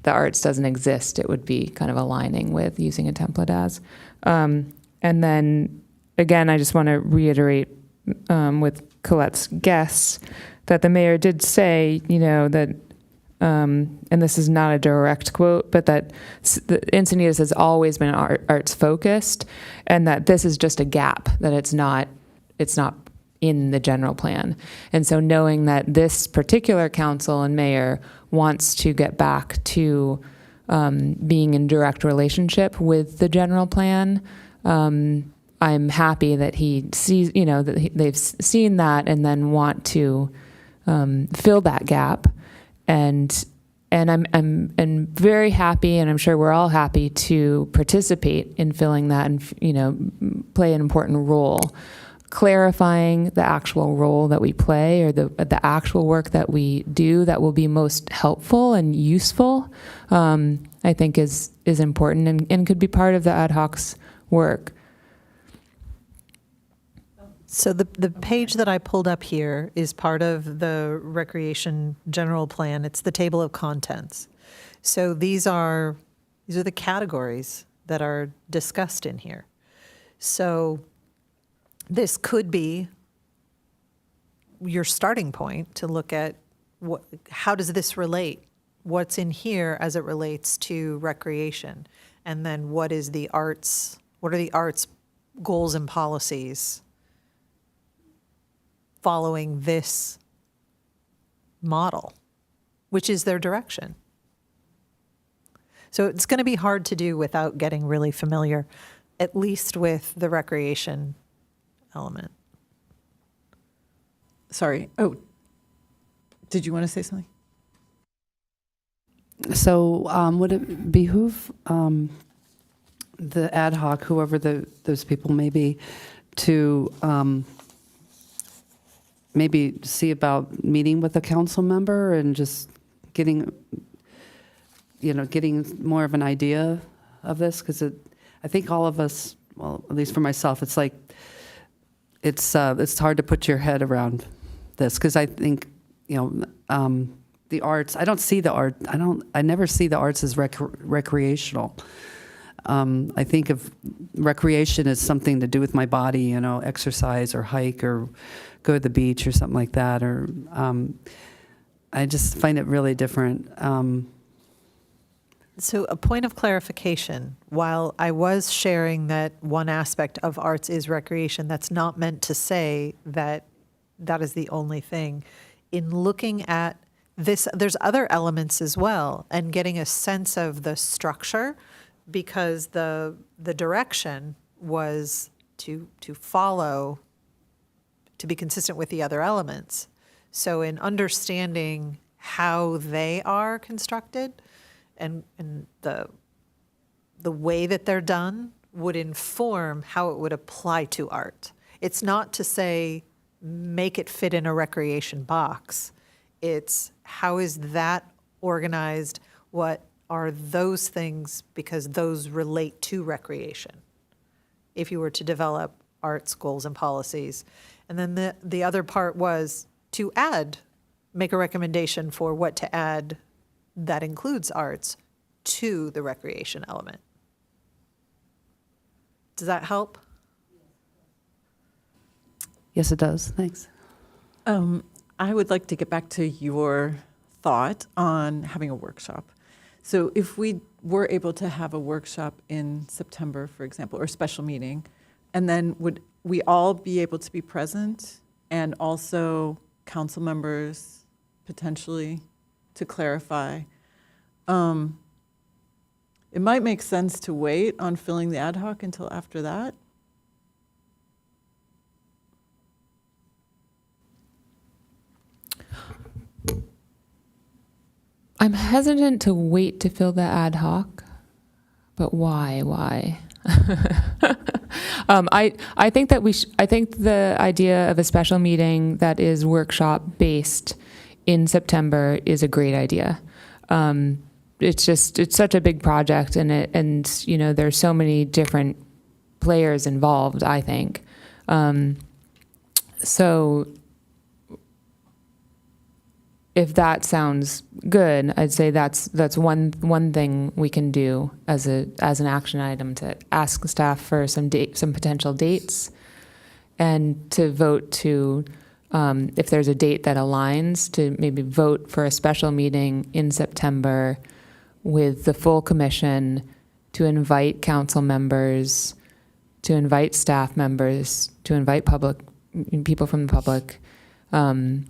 the arts doesn't exist, it would be kind of aligning with using a template as. And then again, I just want to reiterate with Colette's guess that the mayor did say, that, and this is not a direct quote, but that the Encinitas has always been arts focused, and that this is just a gap, that it's not in the general plan. And so knowing that this particular council and mayor wants to get back to being in direct relationship with the general plan, I'm happy that he sees, they've seen that and then want to fill that gap. And I'm very happy, and I'm sure we're all happy to participate in filling that and, play an important role. Clarifying the actual role that we play, or the actual work that we do that will be most helpful and useful, I think is important and could be part of the ad hoc's work. So the page that I pulled up here is part of the recreation general plan. It's the table of contents. So these are the categories that are discussed in here. So this could be your starting point to look at how does this relate? What's in here as it relates to recreation? And then what are the arts goals and policies following this model, which is their direction? So it's going to be hard to do without getting really familiar, at least with the recreation element. Sorry. Oh, did you want to say something? So would it behoove the ad hoc, whoever those people may be, to maybe see about meeting with a council member and just getting more of an idea of this? Because I think all of us, well, at least for myself, it's like, it's hard to put your head around this, because I think, the arts, I don't see the art, I never see the arts as recreational. I think of recreation as something to do with my body, exercise or hike or go to the beach or something like that. Or I just find it really different. So a point of clarification, while I was sharing that one aspect of arts is recreation, that's not meant to say that that is the only thing. In looking at this, there's other elements as well, and getting a sense of the structure, because the direction was to follow, to be consistent with the other elements. So in understanding how they are constructed and the way that they're done would inform how it would apply to art. It's not to say make it fit in a recreation box. It's how is that organized? What are those things, because those relate to recreation, if you were to develop arts goals and policies. And then the other part was to make a recommendation for what to add that includes arts to the recreation element. Does that help? Yes, it does. Thanks. I would like to get back to your thought on having a workshop. So if we were able to have a workshop in September, for example, or a special meeting, and then would we all be able to be present, and also council members potentially to clarify? It might make sense to wait on filling the ad hoc until after that. I'm hesitant to wait to fill the ad hoc, but why? I think that I think the idea of a special meeting that is workshop based in September is a great idea. It's such a big project, and there's so many different players involved, I think. So if that sounds good, I'd say that's one thing we can do as an action item, to ask staff for some potential dates, and to vote to if there's a date that aligns, to maybe vote for a special meeting in September with the full commission, to invite council members, to invite staff members, to invite people from the public, and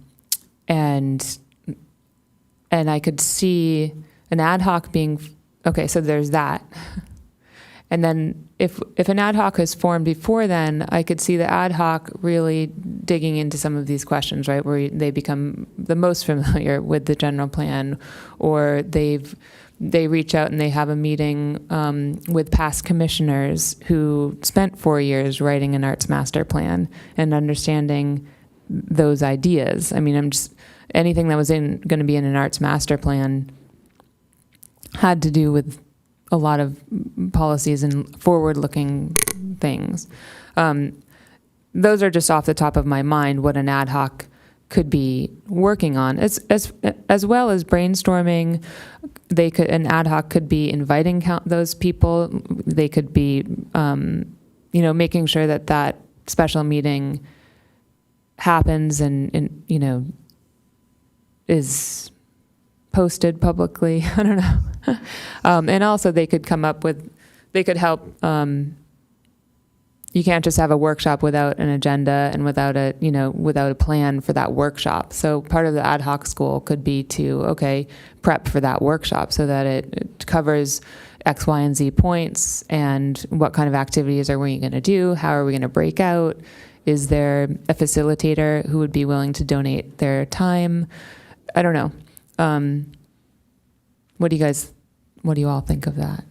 I could see an ad hoc being, okay, so there's that. And then if an ad hoc is formed before then, I could see the ad hoc really digging into some of these questions, right, where they become the most familiar with the general plan, or they reach out and they have a meeting with past commissioners who spent 4 years writing an arts master plan and understanding those ideas. I mean, anything that was going to be in an arts master plan had to do with a lot of policies and forward-looking things. Those are just off the top of my mind what an ad hoc could be working on, as well as brainstorming. An ad hoc could be inviting those people. They could be, making sure that special meeting happens and is posted publicly. I don't know. And also they could help. You can't just have a workshop without an agenda and without a plan for that workshop. So part of the ad hoc school could be to, prep for that workshop so that it covers X, Y, and Z points, and what kind of activities are we going to do? How are we going to break out? Is there a facilitator who would be willing to donate their time? I don't know. What do you all think of that?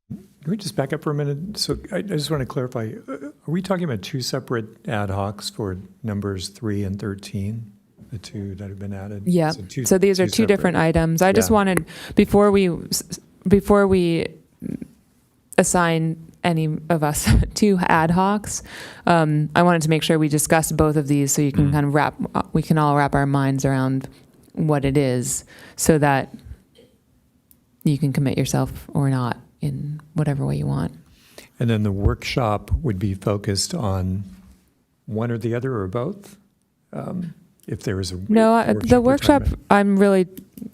Can we just back up for a minute? So I just want to clarify, are we talking about two separate ad hocs for numbers 3 and 13, the two that have been added? Yeah, so these are two different items. I just wanted, before we assign any of us to ad hocs, I wanted to make sure we discussed both of these so you can kind of we can all wrap our minds around what it is, so that you can commit yourself or not in whatever way you want. And then the workshop would be focused on one or the other or both? If there is a the workshop, I'm really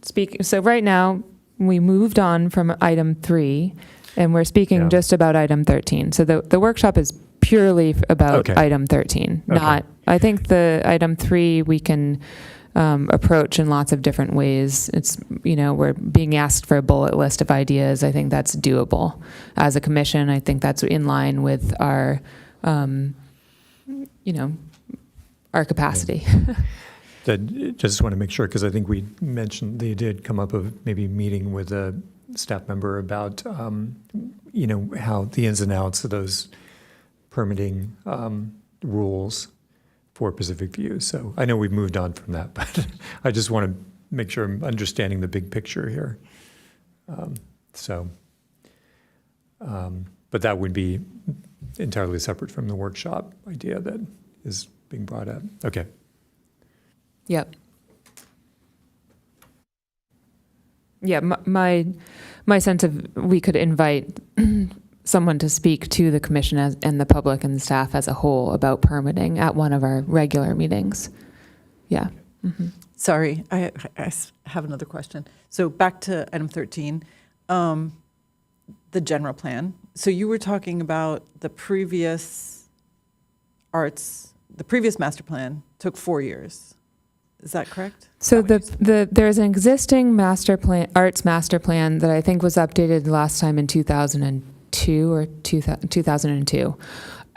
speaking. So right now, we moved on from item 3, and we're speaking just about item 13. So the workshop is purely about item 13. Not. I think the item 3 we can approach in lots of different ways. It's, we're being asked for a bullet list of ideas. I think that's doable. As a commission, I think that's in line with our, our capacity. Just want to make sure, because I think we mentioned they did come up of maybe meeting with a staff member about, how the ins and outs of those permitting rules for Pacific View. So I know we've moved on from that, but I just want to make sure I'm understanding the big picture here. But that would be entirely separate from the workshop idea that is being brought up. Okay. Yep. Yeah, my sense of we could invite someone to speak to the commission and the public and the staff as a whole about permitting at one of our regular meetings. Yeah. Mm-hmm. Sorry, I have another question. So back to item 13, the general plan. So you were talking about the previous master plan took 4 years. Is that correct? So there's an existing arts master plan that I think was updated last time in 2002 or 2002.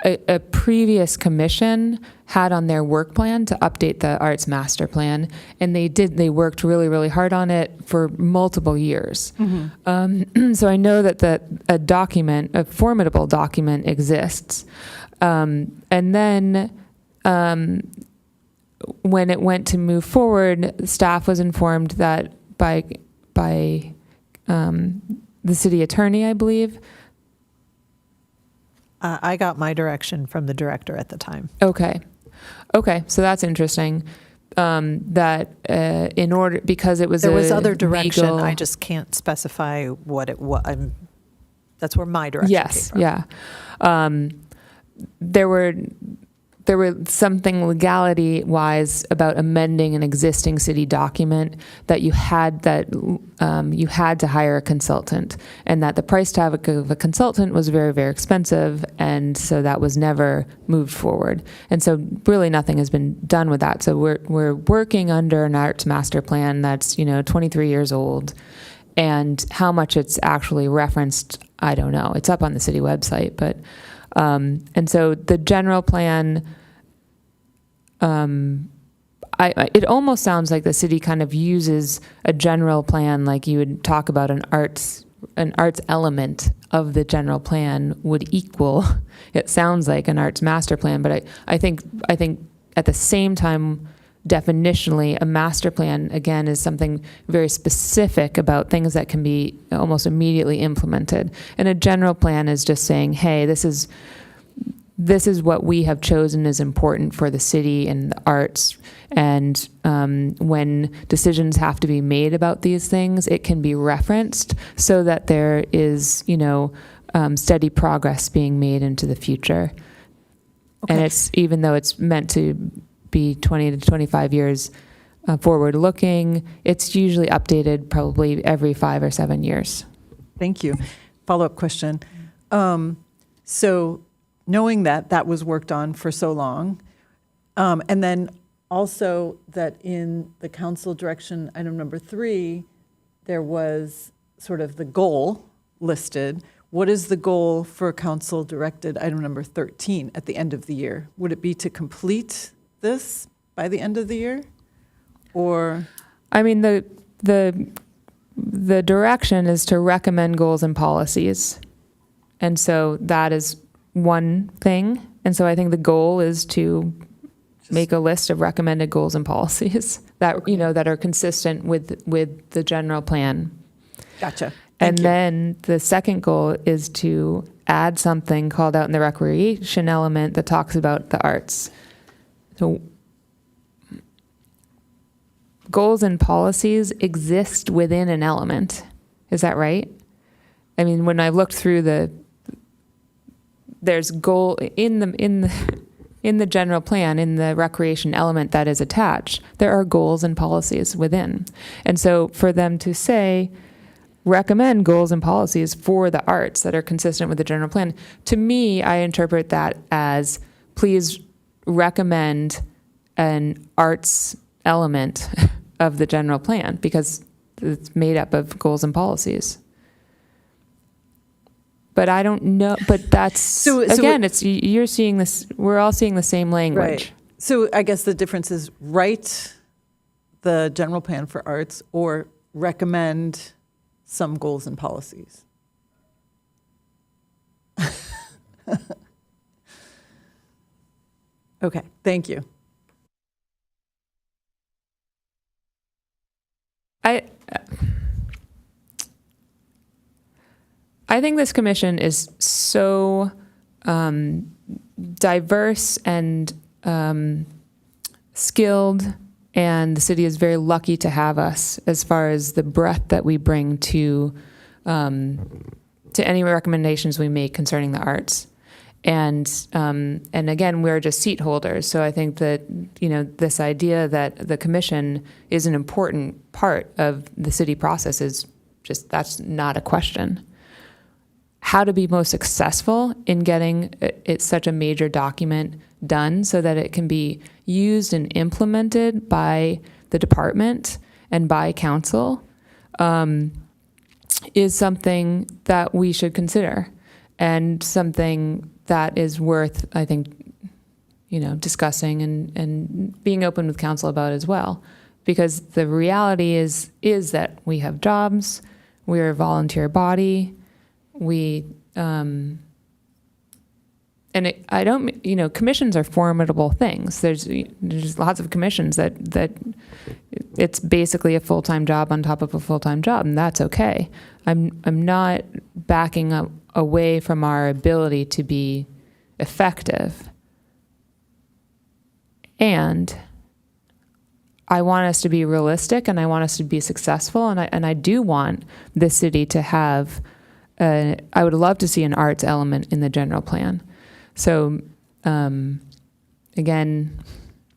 A previous commission had on their work plan to update the arts master plan, and they worked really, really hard on it for multiple years. Mm-hmm. So I know that a formidable document exists. And then when it went to move forward, staff was informed that by the city attorney, I believe. I got my direction from the director at the time. Okay, so that's interesting. That because it was there was other direction. legal, I just can't specify what it was. That's where my direction came from. Yeah. There there was something legality-wise about amending an existing city document that you had to hire a consultant, and that the price tag of a consultant was very, very expensive, and so that was never moved forward. And so really nothing has been done with that. So we're working under an arts master plan that's 23 years old, and how much it's actually referenced, I don't know. It's up on the city website, but. And so the general plan, it almost sounds like the city kind of uses a general plan, like you would talk about an arts element of the general plan would equal, it sounds like an arts master plan, but I think at the same time, definitionally, a master plan, again, is something very specific about things that can be almost immediately implemented. And a general plan is just saying, hey, this is what we have chosen is important for the city and the arts. And when decisions have to be made about these things, it can be referenced so that there is, steady progress being made into the future. Okay. And it's, even though it's meant to be 20 to 25 years forward looking, it's usually updated probably every 5 or 7 years. Thank you. Follow-up question. So knowing that was worked on for so long, and then also that in the council direction item number 3, there was sort of the goal listed. What is the goal for council directed item number 13 at the end of the year? Would it be to complete this by the end of the year? Or I mean, the direction is to recommend goals and policies. And so that is one thing. And so I think the goal is to make a list of recommended goals and policies that, that are consistent with the general plan. gotcha. And Thank you. then the second goal is to add something called out in the recreation element that talks about the arts. So goals and policies exist within an element. Is that right? I mean, when I looked through there's goal in the general plan, in the recreation element that is attached, there are goals and policies within. And so for them to say, recommend goals and policies for the arts that are consistent with the general plan, to me, I interpret that as, please recommend an arts element of the general plan, because it's made up of goals and policies. But I don't know, but that's, again, you're seeing this, we're all seeing the same language. Right. So I guess the difference is write the general plan for arts or recommend some goals and policies. Okay, thank you. I think this commission is so diverse and skilled, and the city is very lucky to have us as far as the breadth that we bring to any recommendations we make concerning the arts. And again, we're just seat holders. So I think that, this idea that the commission is an important part of the city process is just, that's not a question. How to be most successful in getting it such a major document done so that it can be used and implemented by the department and by council is something that we should consider, and something that is worth, I think, discussing and being open with council about as well. Because the reality is that we have jobs, we're a volunteer body, commissions are formidable things. There's lots of commissions that it's basically a full-time job on top of a full-time job, and that's okay. I'm not backing up away from our ability to be effective. And I want us to be realistic, and I want us to be successful, and I do want the city to have I would love to see an arts element in the general plan. So again,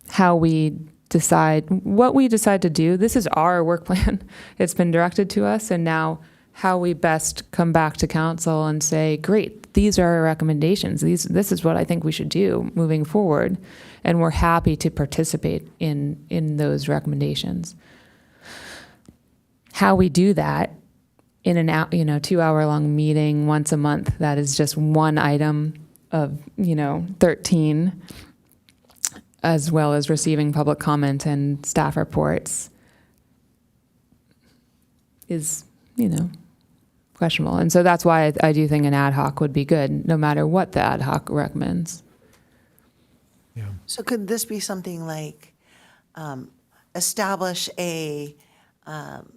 how we decide, what we decide to do. This is our work plan. It's been directed to us, and now how we best come back to council and say, great, these are our recommendations. This is what I think we should do moving forward. And we're happy to participate in those recommendations. How we do that in an 2-hour-long meeting once a month, that is just one item of 13, as well as receiving public comment and staff reports, is questionable. And so that's why I do think an ad hoc would be good, no matter what the ad hoc recommends. Yeah. So could this be something like establish a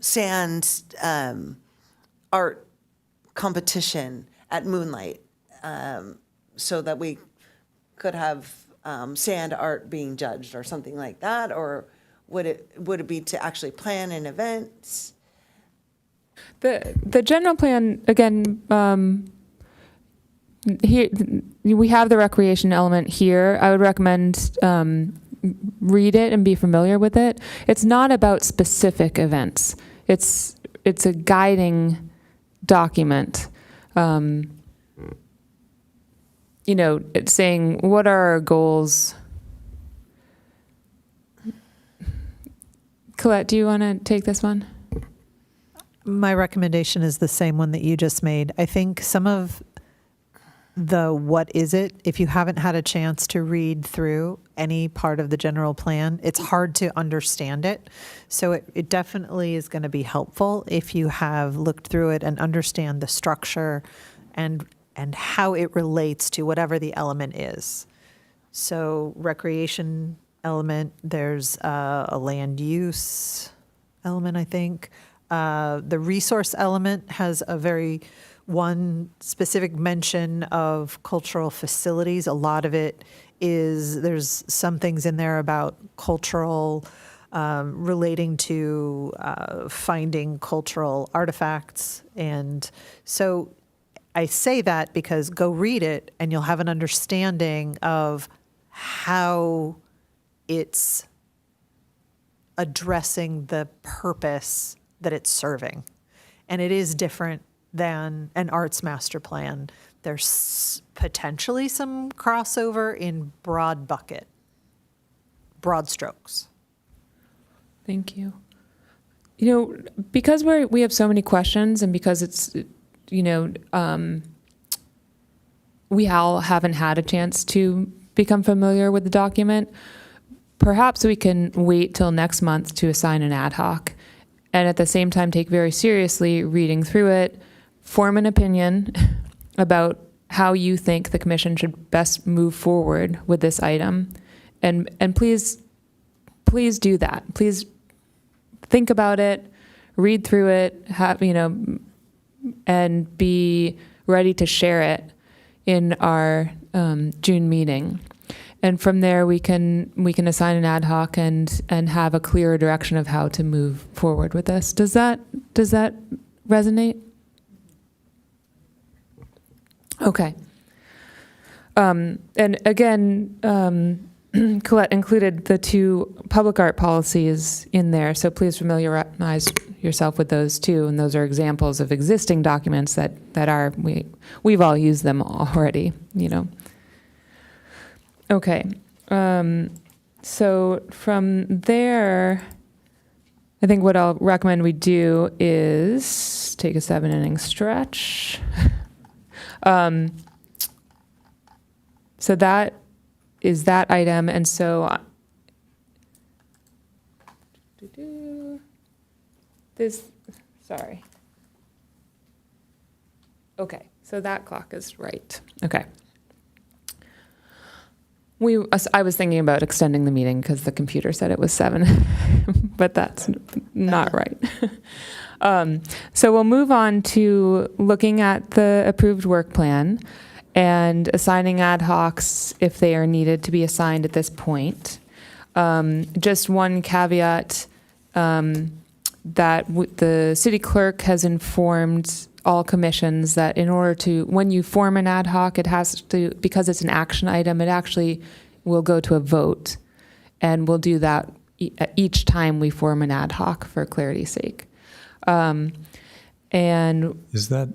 sand art competition at Moonlight, so that we could have sand art being judged or something like that? Or would it be to actually plan an event? The general plan, again, here we have the recreation element here. I would recommend read it and be familiar with it. It's not about specific events. It's a guiding document. It's saying, what are our goals? Colette, do you want to take this one? My recommendation is the same one that you just made. I think some of the what is it, if you haven't had a chance to read through any part of the general plan, it's hard to understand it. So it definitely is going to be helpful if you have looked through it and understand the structure and how it relates to whatever the element is. So recreation element, there's a land use element, I think. The resource element has one specific mention of cultural facilities. A lot of it is, there's some things in there about cultural, relating to finding cultural artifacts. And so I say that because go read it and you'll have an understanding of how it's addressing the purpose that it's serving. And it is different than an arts master plan. There's potentially some crossover in broad strokes. Thank you. Because we have so many questions, and because it's, we all haven't had a chance to become familiar with the document, perhaps we can wait till next month to assign an ad hoc, and at the same time take very seriously reading through it, form an opinion about how you think the commission should best move forward with this item. And please do that. Please think about it, read through it, and be ready to share it in our June meeting. And from there, we can assign an ad hoc and have a clearer direction of how to move forward with this. Does that resonate? Okay. And again, Colette included the 2 public art policies in there, so please familiarize yourself with those too. And those are examples of existing documents that we've all used them already, Okay. So from there, I think what I'll recommend we do is take a 7-inning stretch. So that is that item. And so sorry. Okay, so that clock is right. Okay. I was thinking about extending the meeting because the computer said it was 7, but that's not right. So we'll move on to looking at the approved work plan and assigning ad hocs if they are needed to be assigned at this point. Just one caveat that the city clerk has informed all commissions that in order to, when you form an ad hoc, it has to, because it's an action item, it actually we'll go to a vote, and we'll do that each time we form an ad hoc for clarity's sake. And Is that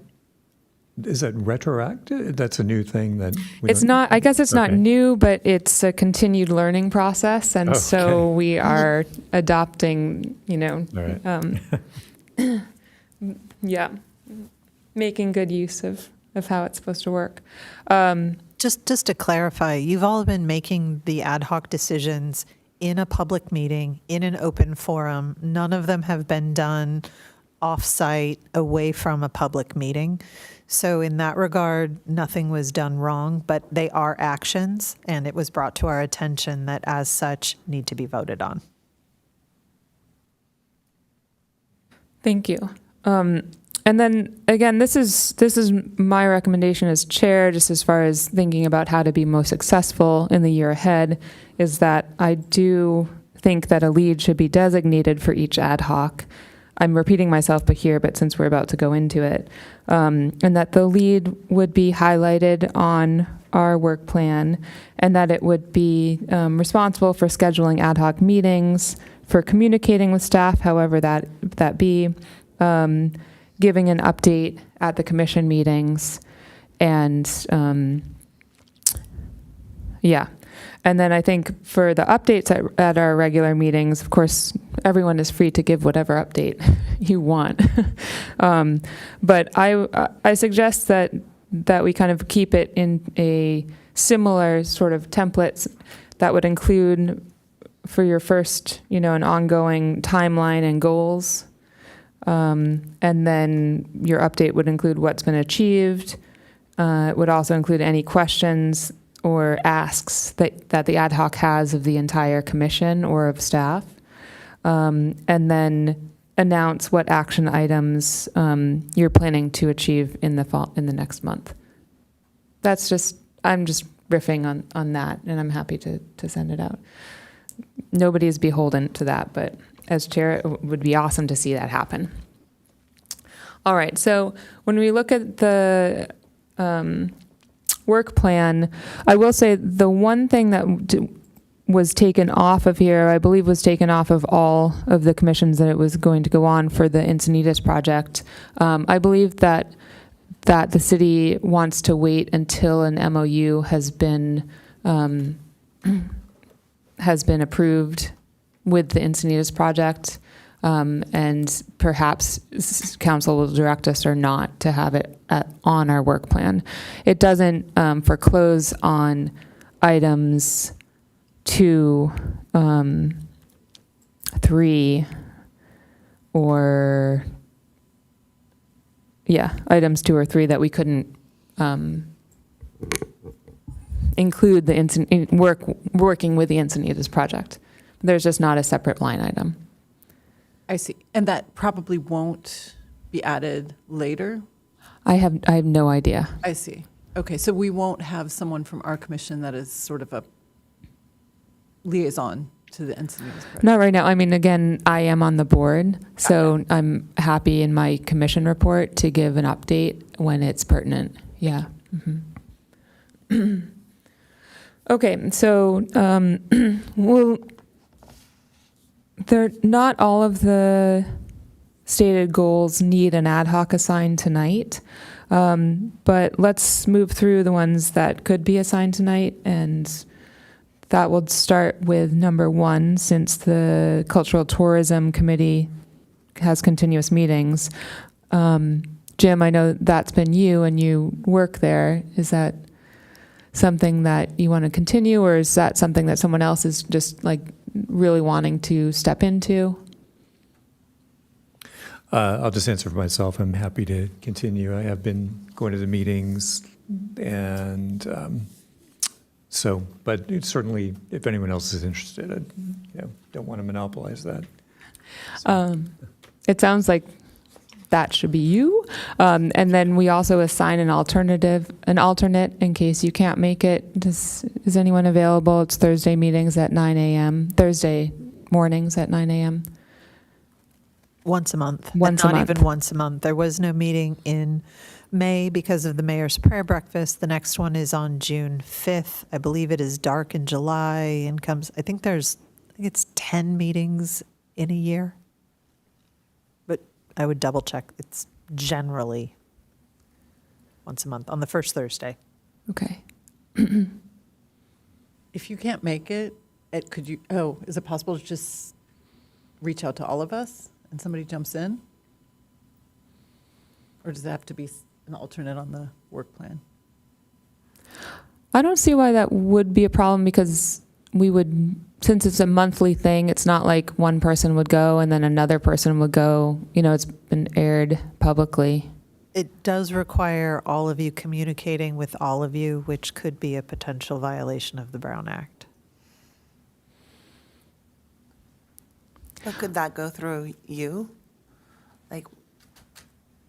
retroactive? That's a new thing that we it's don't- not, I guess it's not Okay. new, but it's a continued learning process. And so Okay. we are adopting, All right. yeah, making good use of how it's supposed to work. Just to clarify, you've all been making the ad hoc decisions in a public meeting, in an open forum. None of them have been done off-site, away from a public meeting. So in that regard, nothing was done wrong, but they are actions, and it was brought to our attention that as such need to be voted on. Thank you. And then again, this is my recommendation as chair, just as far as thinking about how to be most successful in the year ahead, is that I do think that a lead should be designated for each ad hoc. I'm repeating myself but since we're about to go into it, and that the lead would be highlighted on our work plan, and that it would be responsible for scheduling ad hoc meetings, for communicating with staff, however that be, giving an update at the commission meetings, and yeah. And then I think for the updates at our regular meetings, of course, everyone is free to give whatever update you want. But I suggest that we kind of keep it in a similar sort of template that would include for your first, an ongoing timeline and goals. And then your update would include what's been achieved. It would also include any questions or asks that the ad hoc has of the entire commission or of staff. And then announce what action items you're planning to achieve in the next month. I'm just riffing on that, and I'm happy to send it out. Nobody is beholden to that, but as chair, it would be awesome to see that happen. All right, so when we look at the work plan, I will say the one thing that was taken off of here, I believe was taken off of all of the commissions that it was going to go on for the Encinitas project. I believe that the city wants to wait until an MOU has been approved with the Encinitas project, and perhaps council will direct us or not to have it on our work plan. It doesn't foreclose on items 2, 3, or items 2 or 3 that we couldn't include working with the Encinitas project. There's just not a separate line item. I see. And that probably won't be added later? I have no idea. I see. Okay, so we won't have someone from our commission that is sort of a liaison to the Encinitas project? Not right now. I mean, again, I am on the board, so I'm happy in my commission report to give an update when it's pertinent. Yeah. Mm-hmm. Okay, so not all of the stated goals need an ad hoc assigned tonight, but let's move through the ones that could be assigned tonight, and that will start with number 1, since the Cultural Tourism Committee has continuous meetings. Jim, I know that's been you and you work there. Is that something that you want to continue, or is that something that someone else is just like really wanting to step into? I'll just answer for myself. I'm happy to continue. I have been going to the meetings, and but it's certainly, if anyone else is interested, I don't want to monopolize that. It sounds like that should be you. And then we also assign an alternate in case you can't make it. Is anyone available? It's Thursday meetings at 9 a.m., Thursday mornings at 9 a.m. Once a month. Once and a not month. even once a month. There was no meeting in May because of the mayor's prayer breakfast. The next one is on June 5th. I believe it is dark in July and comes, I think it's 10 meetings in a year. But I would double check. It's generally once a month on the first Thursday. Okay. If you can't make it, is it possible to just reach out to all of us and somebody jumps in? Or does it have to be an alternate on the work plan? I don't see why that would be a problem because since it's a monthly thing, it's not like one person would go and then another person would go. It's been aired publicly. It does require all of you communicating with all of you, which could be a potential violation of the Brown Act. But could that go through you? Like,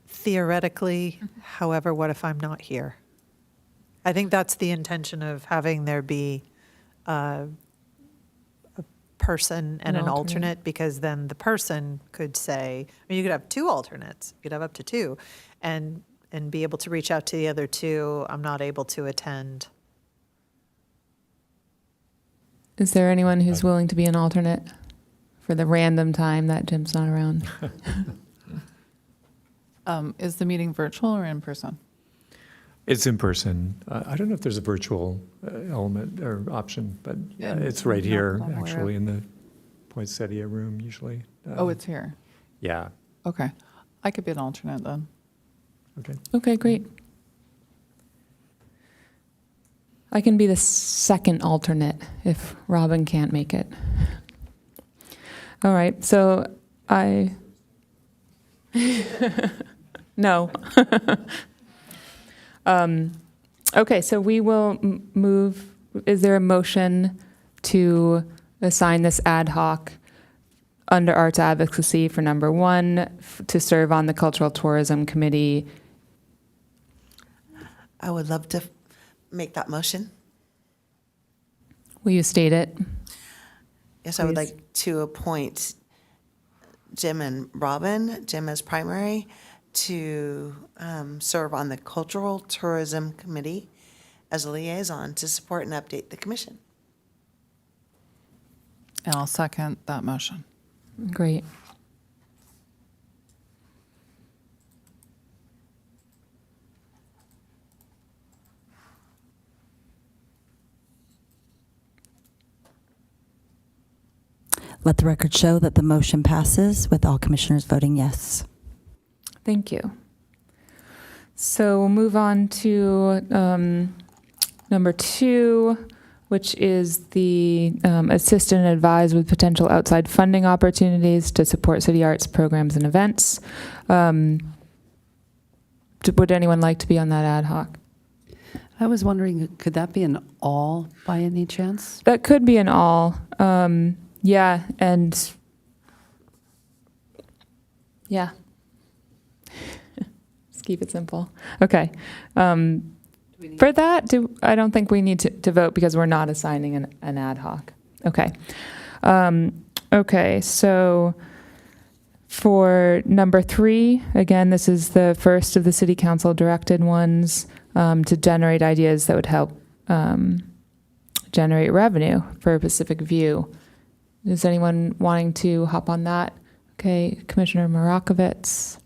Theoretically, however, what if I'm not here? I think that's the intention of having there be a person and An an alternate. alternate, because then the person could say, you could have two alternates, you could have up to two, and be able to reach out to the other two. I'm not able to attend. Is there anyone who's willing to be an alternate for the random time that Jim's not around? Is the meeting virtual or in person? It's in person. I don't know if there's a virtual element or option, but yeah, it's right Not here, that I'm aware actually, of. in the poinsettia room usually. Oh, it's here. Yeah, Okay. I could be an alternate then. okay. Okay, great. I can be the second alternate if Robin can't make it. All right, so no. Okay, so we will move. Is there a motion to assign this ad hoc under arts advocacy for number 1 to serve on the Cultural Tourism Committee? I would love to make that motion. Will you state it? Yes, I would Please. like to appoint Jim and Robin, Jim as primary, to serve on the Cultural Tourism Committee as a liaison to support and update the commission. And I'll second that motion. Great. Let the record show that the motion passes with all commissioners voting yes. Thank you. So we'll move on to number 2, which is the assist and advise with potential outside funding opportunities to support city arts programs and events. Would anyone like to be on that ad hoc? I was wondering, could that be an all by any chance? That could be an all. Yeah, and yeah. Let's keep it simple. Okay. For that, I don't think we need to vote because we're not assigning an ad hoc. Okay. Okay, so for number 3, again, this is the first of the city council directed ones to generate ideas that would help generate revenue for Pacific View. Is anyone wanting to hop on that? Okay, Commissioner Marakovitz.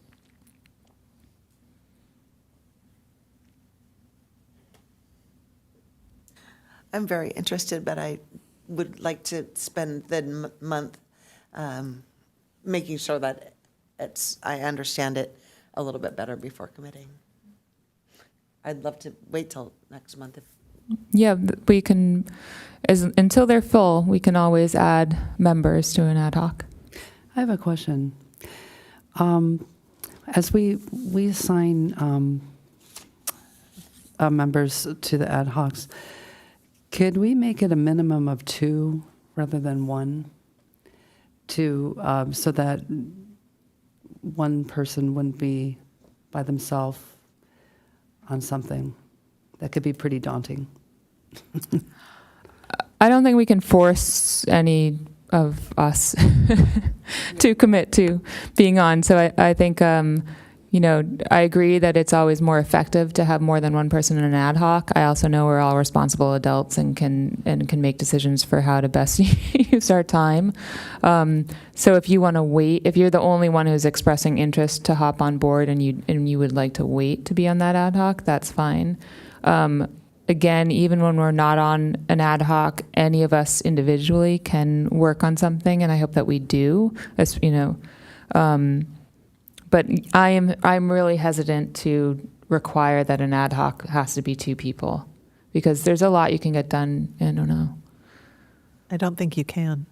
I'm very interested, but I would like to spend the month making sure that I understand it a little bit better before committing. I'd love to wait till next month. Yeah, we can, until they're full, we can always add members to an ad hoc. I have a question. As we assign members to the ad hocs, could we make it a minimum of 2 rather than 1 so that one person wouldn't be by themselves on something? That could be pretty daunting. I don't think we can force any of us to commit to being on. So I think, I agree that it's always more effective to have more than one person in an ad hoc. I also know we're all responsible adults and can make decisions for how to best use our time. So if you want to wait, if you're the only one who's expressing interest to hop on board and you would like to wait to be on that ad hoc, that's fine. Again, even when we're not on an ad hoc, any of us individually can work on something, and I hope that we do. As but I'm really hesitant to require that an ad hoc has to be 2 people, because there's a lot you can get done. I don't know. I don't think you can.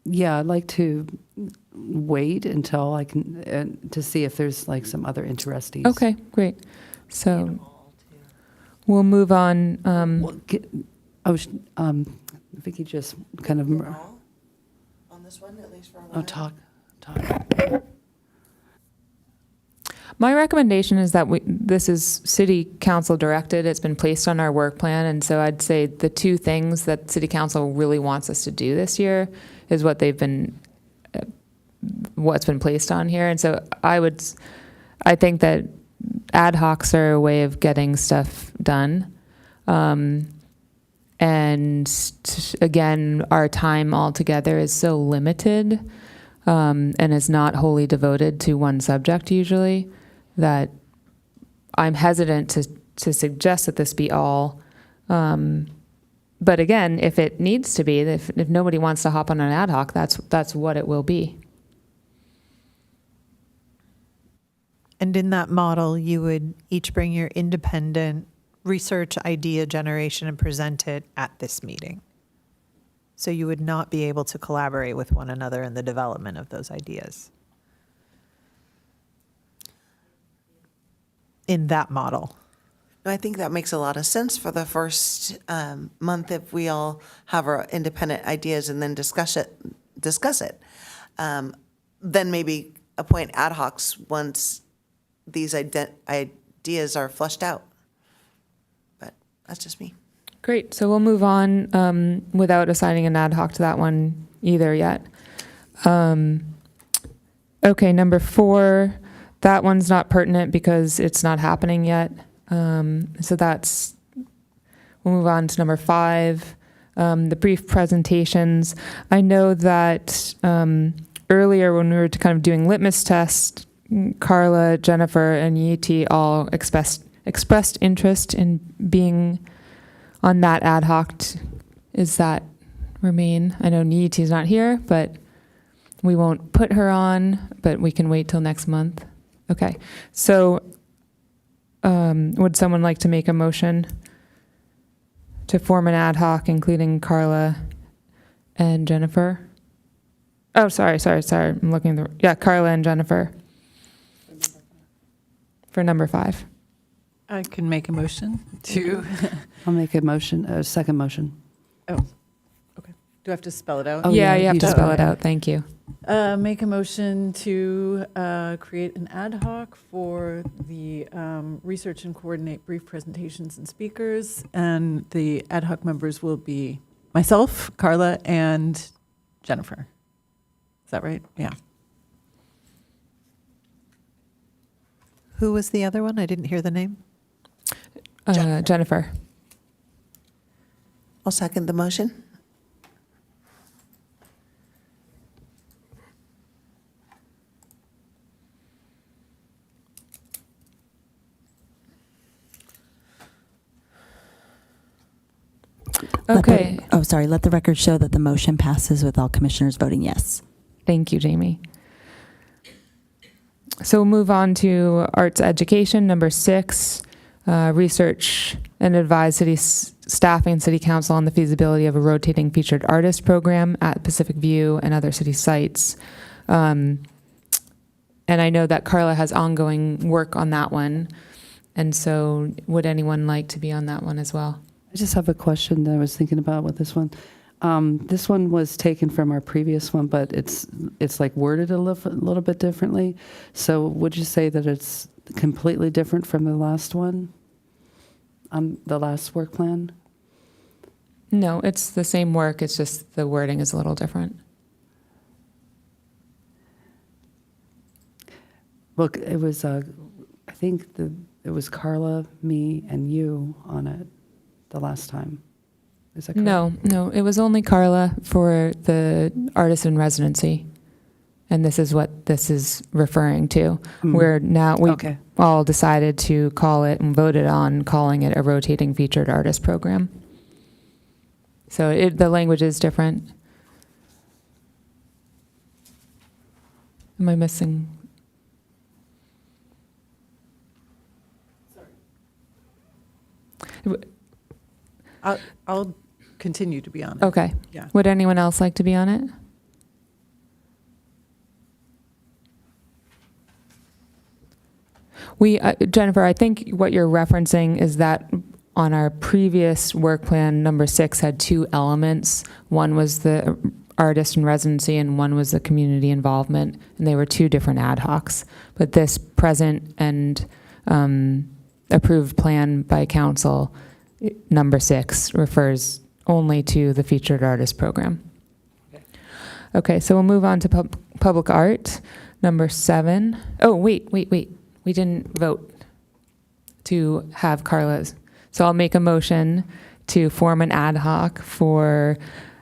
Yeah, I'd like to wait until I can, to see if there's like some other interesting. Okay, great. So we'll move on. Vicky just kind of, On this one, at least for a while. oh, talk. My recommendation is that this is city council directed. It's been placed on our work plan. And so I'd say the 2 things that city council really wants us to do this year is what's been placed on here. And so I think that ad hocs are a way of getting stuff done. Again, our time altogether is so limited, and is not wholly devoted to one subject usually, that I'm hesitant to suggest that this be all. But again, if it needs to be, if nobody wants to hop on an ad hoc, that's what it will be. And in that model, you would each bring your independent research idea generation and present it at this meeting. So you would not be able to collaborate with one another in the development of those ideas. In that model. No, I think that makes a lot of sense for the first month if we all have our independent ideas and then discuss it. Then maybe appoint ad hocs once these ideas are fleshed out. But that's just me. Great. So we'll move on without assigning an ad hoc to that one either yet. Okay, number 4, that one's not pertinent because it's not happening yet. So we'll move on to number 5, the brief presentations. I know that earlier when we were kind of doing litmus tests, Carla, Jennifer, and Yiti all expressed interest in being on that ad hoc. Is that remain? I know Yiti's not here, but we won't put her on, but we can wait till next month. Okay. So would someone like to make a motion to form an ad hoc, including Carla and Jennifer? Oh, sorry. I'm looking Carla and Jennifer. For number 5. I can make a motion to, I'll make a second motion. oh, okay. Do I have to spell it out? Oh, yeah, yeah, you have you to do. spell it out. Thank you. Make a motion to create an ad hoc for the research and coordinate brief presentations and speakers. And the ad hoc members will be myself, Carla, and Jennifer. Is that right? Yeah. Who was the other one? I didn't hear the name. Jennifer. I'll second the motion. Okay. Let the record show that the motion passes with all commissioners voting yes. Thank you, Jamie. So we'll move on to arts education, number 6, research and advise city staff and city council on the feasibility of a rotating featured artist program at Pacific View and other city sites. And I know that Carla has ongoing work on that one. And so would anyone like to be on that one as well? I just have a question that I was thinking about with this one. This one was taken from our previous one, but it's like worded a little bit differently. So would you say that it's completely different from the last one, the last work plan? No, it's the same work. It's just the wording is a little different. Look, it was, I think it was Carla, me, and you on it the last time. Is that correct? No, it was only Carla for the artist in residency. And this is what this is referring to. Where now we Okay. all decided to call it and voted on calling it a rotating featured artist program. So the language is different. Am I missing? I'll continue to be on it. Okay. Yeah. Would anyone else like to be on it? Jennifer, I think what you're referencing is that on our previous work plan, number 6 had 2 elements. One was the artist in residency and one was the community involvement, and they were 2 different ad hocs. But this present and approved plan by council, number 6, refers only to the featured artist program. Okay, so we'll move on to public art, number 7. Oh, wait. We didn't vote to have Carla's. So I'll make a motion to form an ad hoc for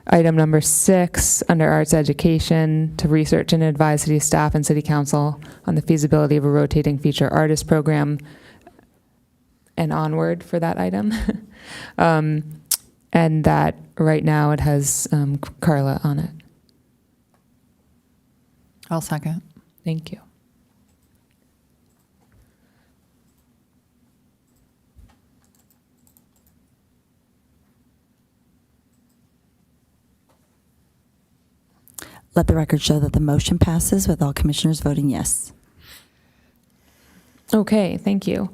item number 6 under arts education to research and advise city staff and city council on the feasibility of a rotating feature artist program and onward for that item. And that right now it has Carla on it. I'll second. Thank you. Let the record show that the motion passes with all commissioners voting yes. Okay, thank you.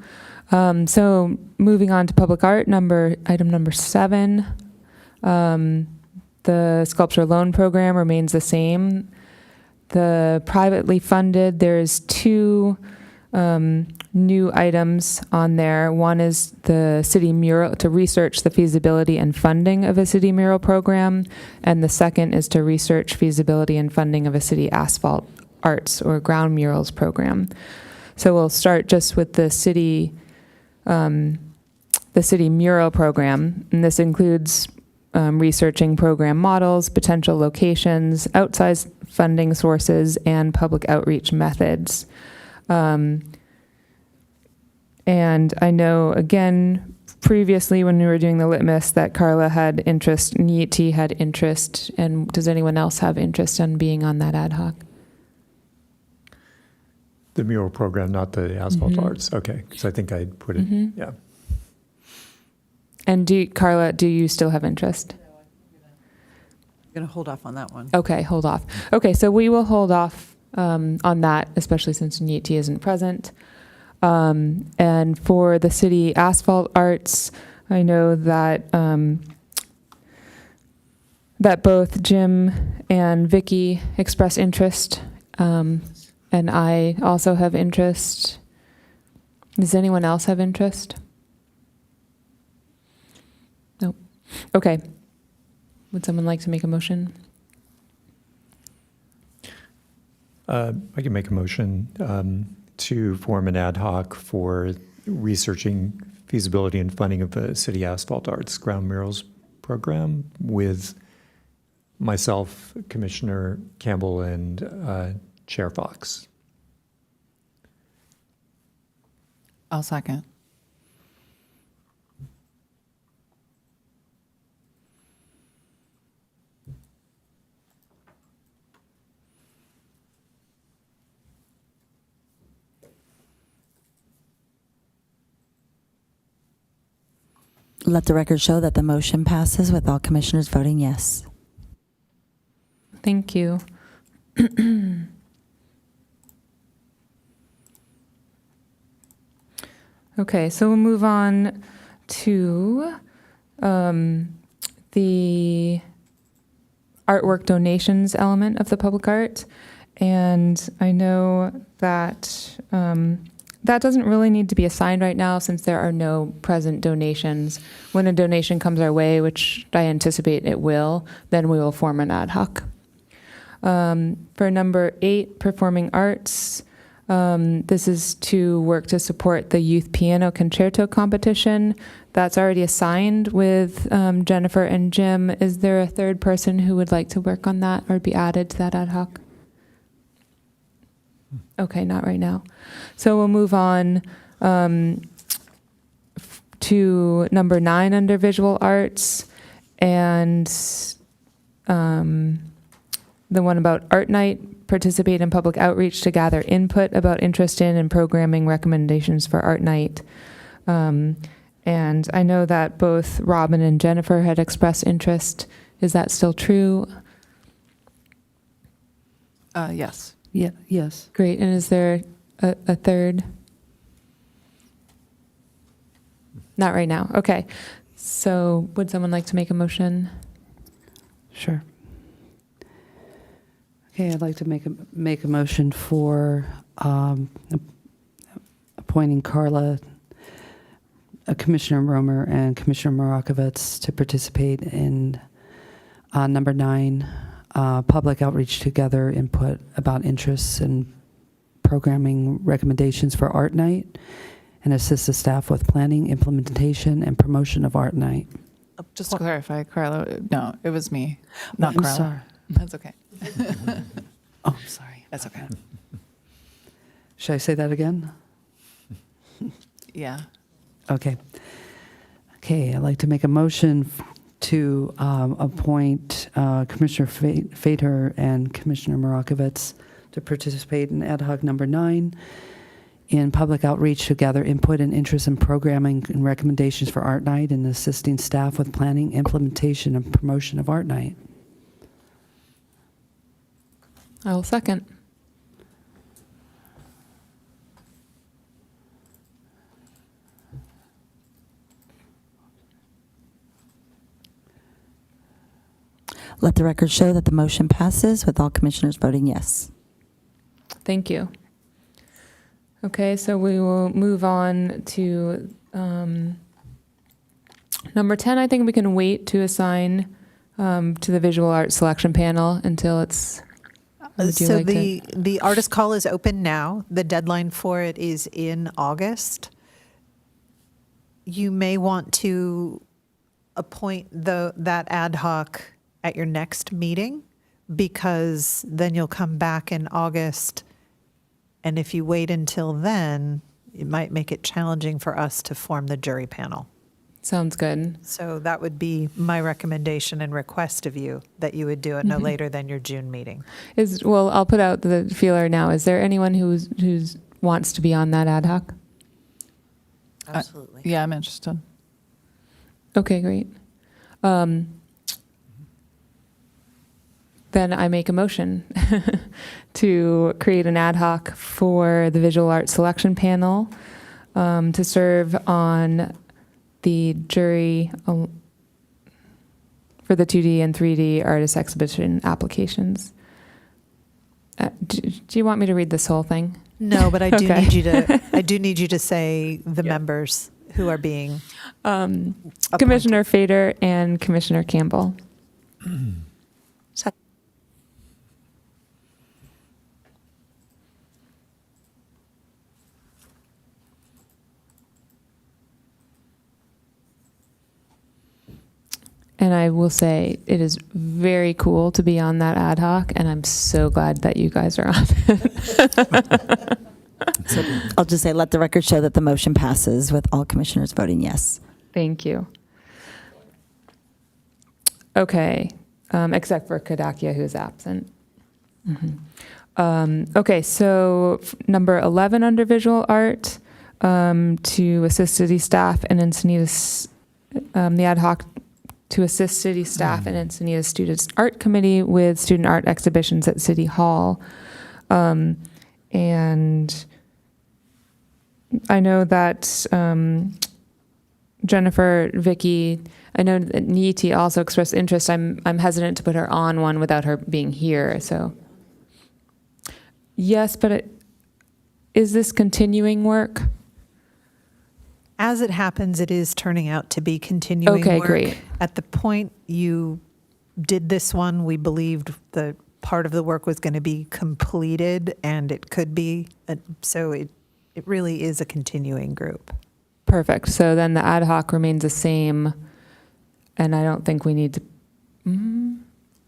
So moving on to public art, item number 7. The sculpture loan program remains the same. The privately funded, there's 2 new items on there. One is the city mural, to research the feasibility and funding of a city mural program. And the second is to research feasibility and funding of a city asphalt arts or ground murals program. So we'll start just with the city mural program. And this includes researching program models, potential locations, outsized funding sources, and public outreach methods. And I know, again, previously when we were doing the litmus that Carla had interest, NET had interest, and does anyone else have interest in being on that ad hoc? The mural program, not the asphalt arts. Okay, because I think I put it, yeah. And Carla, do you still have interest? I'm going to hold off on that one. Okay, hold off. Okay, so we will hold off on that, especially since NET isn't present. And for the city asphalt arts, I know that that both Jim and Vicky expressed interest, and I also have interest. Does anyone else have interest? Nope. Okay. Would someone like to make a motion? I can make a motion to form an ad hoc for researching feasibility and funding of the city asphalt arts ground murals program with myself, Commissioner Campbell, and Chair Fox. I'll second. Let the record show that the motion passes with all commissioners voting yes. Thank you. Okay, so we'll move on to the artwork donations element of the public art. And I know that that doesn't really need to be assigned right now since there are no present donations. When a donation comes our way, which I anticipate it will, then we will form an ad hoc. For number 8, performing arts, This is to work to support the youth piano concerto competition. That's already assigned with Jennifer and Jim. Is there a third person who would like to work on that or be added to that ad hoc? Okay, not right now. So we'll move on to number 9 under visual arts, and the one about art night, participate in public outreach to gather input about interest in and programming recommendations for art night. And I know that both Robin and Jennifer had expressed interest. Is that still true? Yes. Yeah, yes. Great. And is there a third? Not right now. Okay. So would someone like to make a motion? Sure. Okay, I'd like to make a motion for appointing Carla, Commissioner Romer, and Commissioner Morakovitz to participate in number 9, public outreach to gather input about interests and programming recommendations for art night, and assist the staff with planning, implementation, and promotion of art night. Just to clarify, Carla, no, it was me, not I'm Carla. sorry. That's okay. Oh, sorry. That's okay. Should I say that again? Yeah. Okay. Okay, I'd like to make a motion to appoint Commissioner Fader and Commissioner Morakovitz to participate in ad hoc number 9 in public outreach to gather input and interest in programming and recommendations for art night, and assisting staff with planning, implementation, and promotion of art night. I'll second. Let the record show that the motion passes with all commissioners voting yes. Thank you. Okay, so we will move on to number 10. I think we can wait to assign to the visual arts selection panel until it's. Would you So like to- the artist call is open now. The deadline for it is in August. You may want to appoint that ad hoc at your next meeting, because then you'll come back in August. And if you wait until then, it might make it challenging for us to form the jury panel. Sounds good. So that would be my recommendation and request of you, that you would do it no later than your June meeting. Well, I'll put out the feeler now. Is there anyone who's wants to be on that ad hoc? Absolutely. Yeah, I'm interested. Okay, great. Then I make a motion to create an ad hoc for the visual arts selection panel to serve on the jury for the 2D and 3D artist exhibition applications. Do you want me to read this whole thing? No, but I do Okay. need you to say the members who are being Commissioner Fader and Commissioner Campbell. And I will say it is very cool to be on that ad hoc, and I'm so glad that you guys are on it. So I'll just say, let the record show that the motion passes with all commissioners voting yes. Thank you. Okay, except for Kadakia, who's absent. Okay, so number 11 under visual art, to assist city staff and Encinitas, the ad hoc to assist city staff and Encinitas Students Art Committee with student art exhibitions at City Hall. And I know that Jennifer, Vicky, I know that Niti also expressed interest. I'm hesitant to put her on one without her being here. So yes, but is this continuing work? As it happens, it is turning out to be continuing Okay, work. great. At the point you did this one, we believed the part of the work was going to be completed, and it could be, so it really is a continuing group. Perfect. So then the ad hoc remains the same, and I don't think we need to.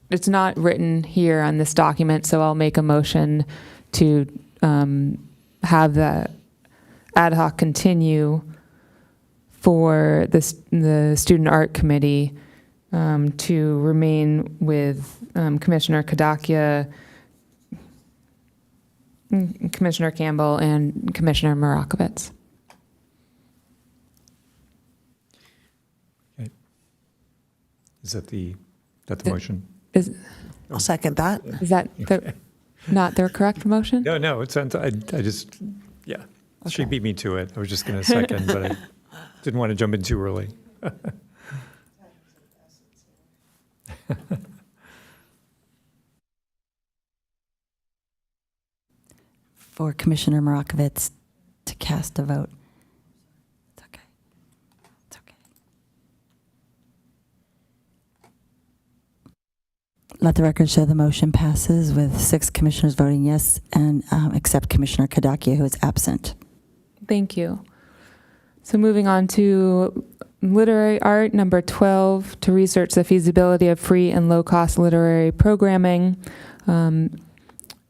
It's not written here on this document, so I'll make a motion to have the ad hoc continue for the Student Art Committee to remain with Commissioner Kadakia, Commissioner Campbell, and Commissioner Marakovitz. Okay. Is that the motion? I'll second that. Is that not their correct motion? No, it's, I just, yeah. She beat me to it. I was just going to second, but I didn't want to jump in too early. For Commissioner Marakovitz to cast a vote. It's okay. It's okay. Let the record show the motion passes with 6 commissioners voting yes, and except Commissioner Kadakia, who is absent. Thank you. So moving on to literary art, number 12, to research the feasibility of free and low-cost literary programming.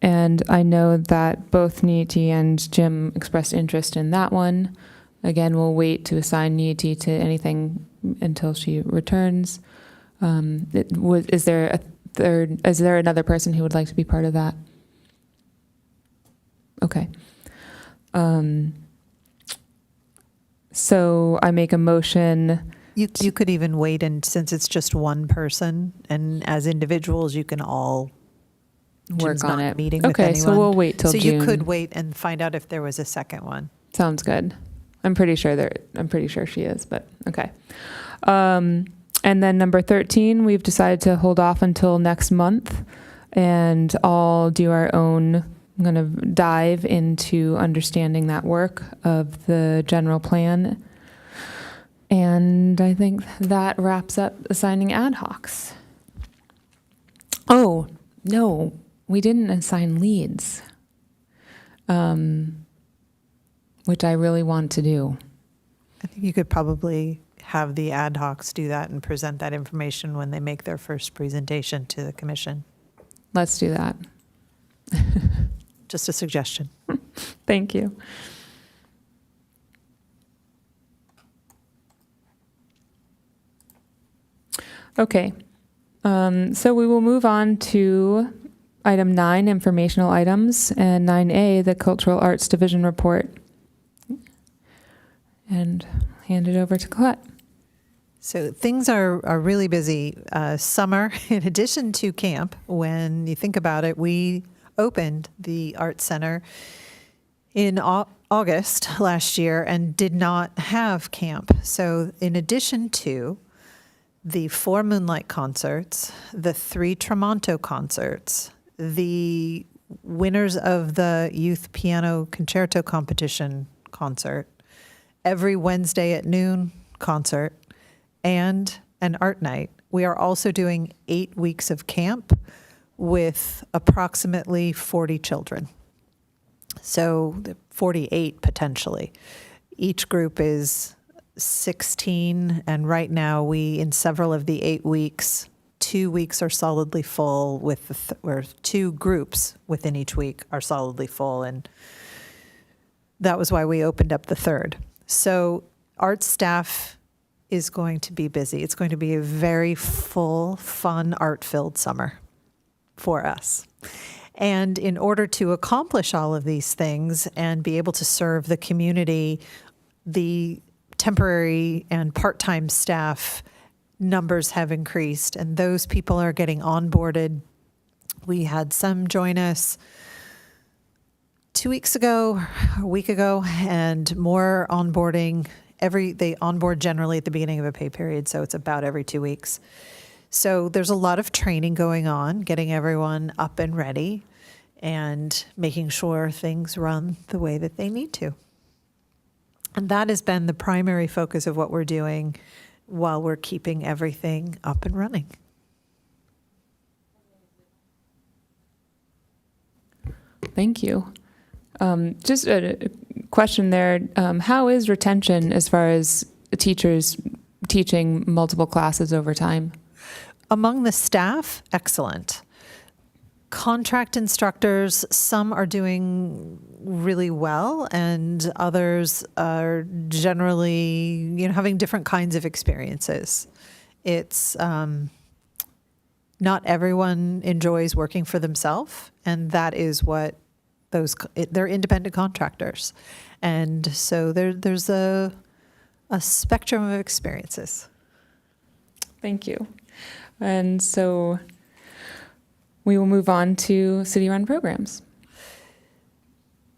And I know that both Niyati and Jim expressed interest in that one. Again, we'll wait to assign Niyati to anything until she returns. Is there another person who would like to be part of that? Okay. So I make a motion. You could even wait, and since it's just one person, and as individuals, you can all Work Jim's on not it. meeting with Okay, so anyone. we'll wait till So June. you could wait and find out if there was a second one. Sounds good. I'm pretty sure she is, but okay. And then number 13, we've decided to hold off until next month and all do our own kind of dive into understanding that work of the general plan. And I think that wraps up assigning ad hocs. Oh, no, we didn't assign leads, which I really want to do. I think you could probably have the ad hocs do that and present that information when they make their first presentation to the commission. Let's do that. Just a suggestion. Thank you. Okay, so we will move on to item 9, informational items, and 9A, the Cultural Arts Division report. And hand it over to Colette. So things are really busy. Summer, in addition to camp, when you think about it, we opened the Arts Center in August last year and did not have camp. So in addition to the 4 Moonlight concerts, the 3 Tramonto concerts, the winners of the Youth Piano Concerto Competition concert, every Wednesday at noon concert, and an art night. We are also doing 8 weeks of camp with approximately 40 children. So 48 potentially. Each group is 16, and right now we, in several of the 8 weeks, 2 weeks are solidly full with or 2 groups within each week are solidly full, and that was why we opened up the 3rd. So art staff is going to be busy. It's going to be a very full, fun, art-filled summer for us. And in order to accomplish all of these things and be able to serve the community, the temporary and part-time staff numbers have increased, and those people are getting onboarded. We had some join us 2 weeks ago, a week ago, and more onboarding. They onboard generally at the beginning of a pay period, so it's about every 2 weeks. So there's a lot of training going on, getting everyone up and ready and making sure things run the way that they need to. And that has been the primary focus of what we're doing while we're keeping everything up and running. Thank you. Just a question there. How is retention as far as teachers teaching multiple classes over time? Among the staff, excellent. Contract instructors, some are doing really well, and others are generally, having different kinds of experiences. It's not everyone enjoys working for themselves, and that is what they're independent contractors, and so there's a spectrum of experiences. Thank you. And so we will move on to city-run programs.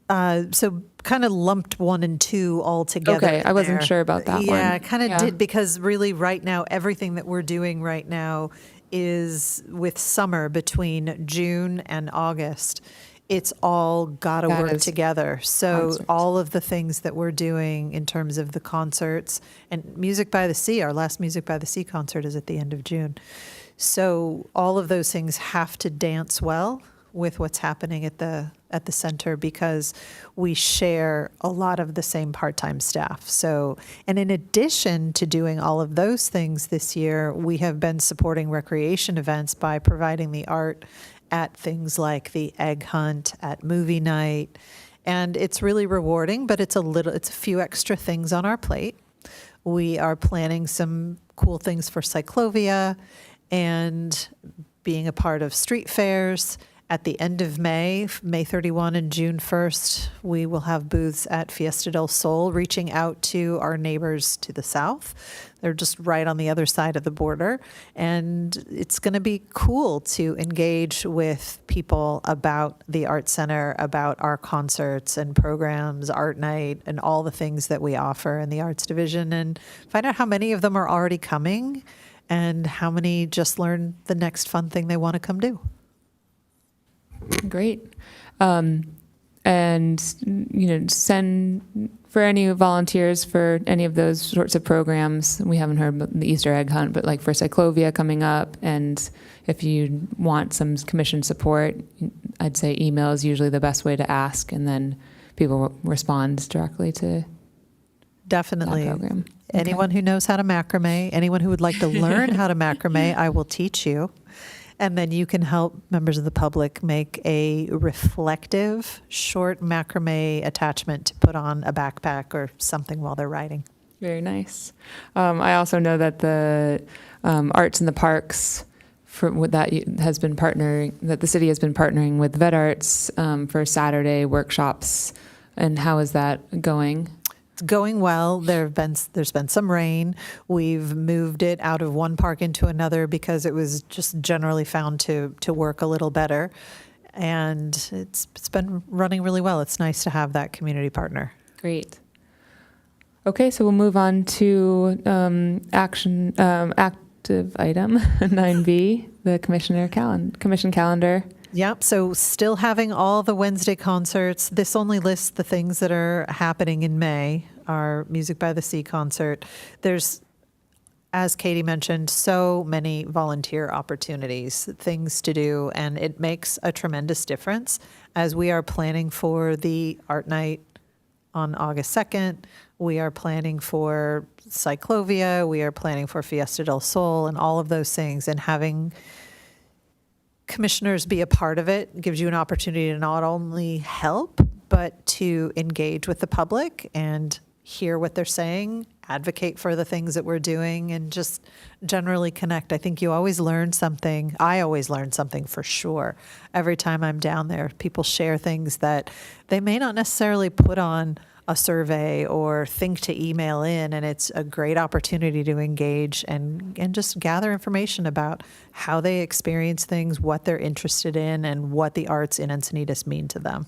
So kind of lumped 1 and 2 all together. Okay, I wasn't there. sure about that one. Yeah, I kind of Yeah. did, because really right now, everything that we're doing right now is with summer between June and August. It's all got to That work is together. So concerts. all of the things that we're doing in terms of the concerts and Music by the Sea, our last Music by the Sea concert is at the end of June. So all of those things have to dance well with what's happening at the center, because we share a lot of the same part-time staff. So, and in addition to doing all of those things this year, we have been supporting recreation events by providing the art at things like the egg hunt, at movie night. And it's really rewarding, but it's a few extra things on our plate. We are planning some cool things for Cyclovia and being a part of street fairs. At the end of May 31 and June 1st, we will have booths at Fiesta del Sol, reaching out to our neighbors to the south. They're just right on the other side of the border. And it's going to be cool to engage with people about the Art Center, about our concerts and programs, Art Night, and all the things that we offer in the Arts Division, and find out how many of them are already coming and how many just learned the next fun thing they want to come do. Great. And, send for any volunteers for any of those sorts of programs. We haven't heard about the Easter egg hunt, but like for Cyclovia coming up, and if you want some commission support, I'd say email is usually the best way to ask, and then people will respond directly to Definitely. that program. Anyone who knows how to macrame, anyone who would like to learn how to macrame, I will teach you. And then you can help members of the public make a reflective, short macrame attachment to put on a backpack or something while they're riding. Very nice. I also know that the Arts in the Parks that the city has been partnering with Vet Arts for Saturday workshops. And how is that going? It's going well. There's been some rain. We've moved it out of one park into another because it was just generally found to work a little better. And it's been running really well. It's nice to have that community partner. Great. Okay, so we'll move on to active item 9B, the commission calendar. Yep, so still having all the Wednesday concerts. This only lists the things that are happening in May, our Music by the Sea concert. There's, as Katie mentioned, so many volunteer opportunities, things to do, and it makes a tremendous difference as we are planning for the Art Night on August 2nd. We are planning for Cyclovia, we are planning for Fiesta del Sol, and all of those things, and having commissioners be a part of it gives you an opportunity to not only help, but to engage with the public and hear what they're saying, advocate for the things that we're doing, and just generally connect. I think you always learn something. I always learn something for sure. Every time I'm down there, people share things that they may not necessarily put on a survey or think to email in, and it's a great opportunity to engage and just gather information about how they experience things, what they're interested in, and what the arts in Encinitas mean to them.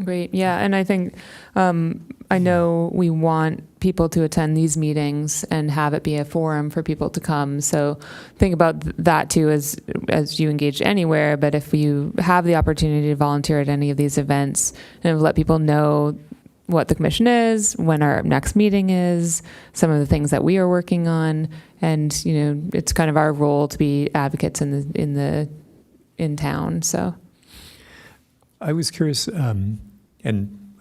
Great. Yeah. And I think, I know we want people to attend these meetings and have it be a forum for people to come. So think about that too, as you engage anywhere. But if you have the opportunity to volunteer at any of these events, and let people know what the commission is, when our next meeting is, some of the things that we are working on. And, it's kind of our role to be advocates in town. So. I was curious, and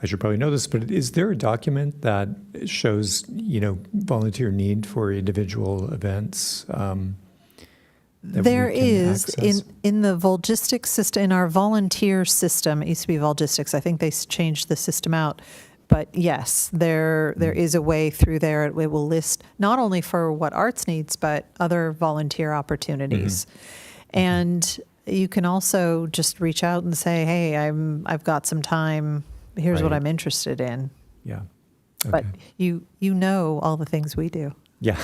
I should probably know this, but is there a document that shows, volunteer need for individual events? That we There can is access? in the Volgistics system, in our volunteer system, it used to be Volgistics. I think they changed the system out. But yes, there is a way through there. It will list not only for what arts needs, but other volunteer opportunities. And you can also just reach out and say, hey, I've got some time. Here's what Right. I'm interested in. Yeah. But Okay. you know all the things we do. Yeah.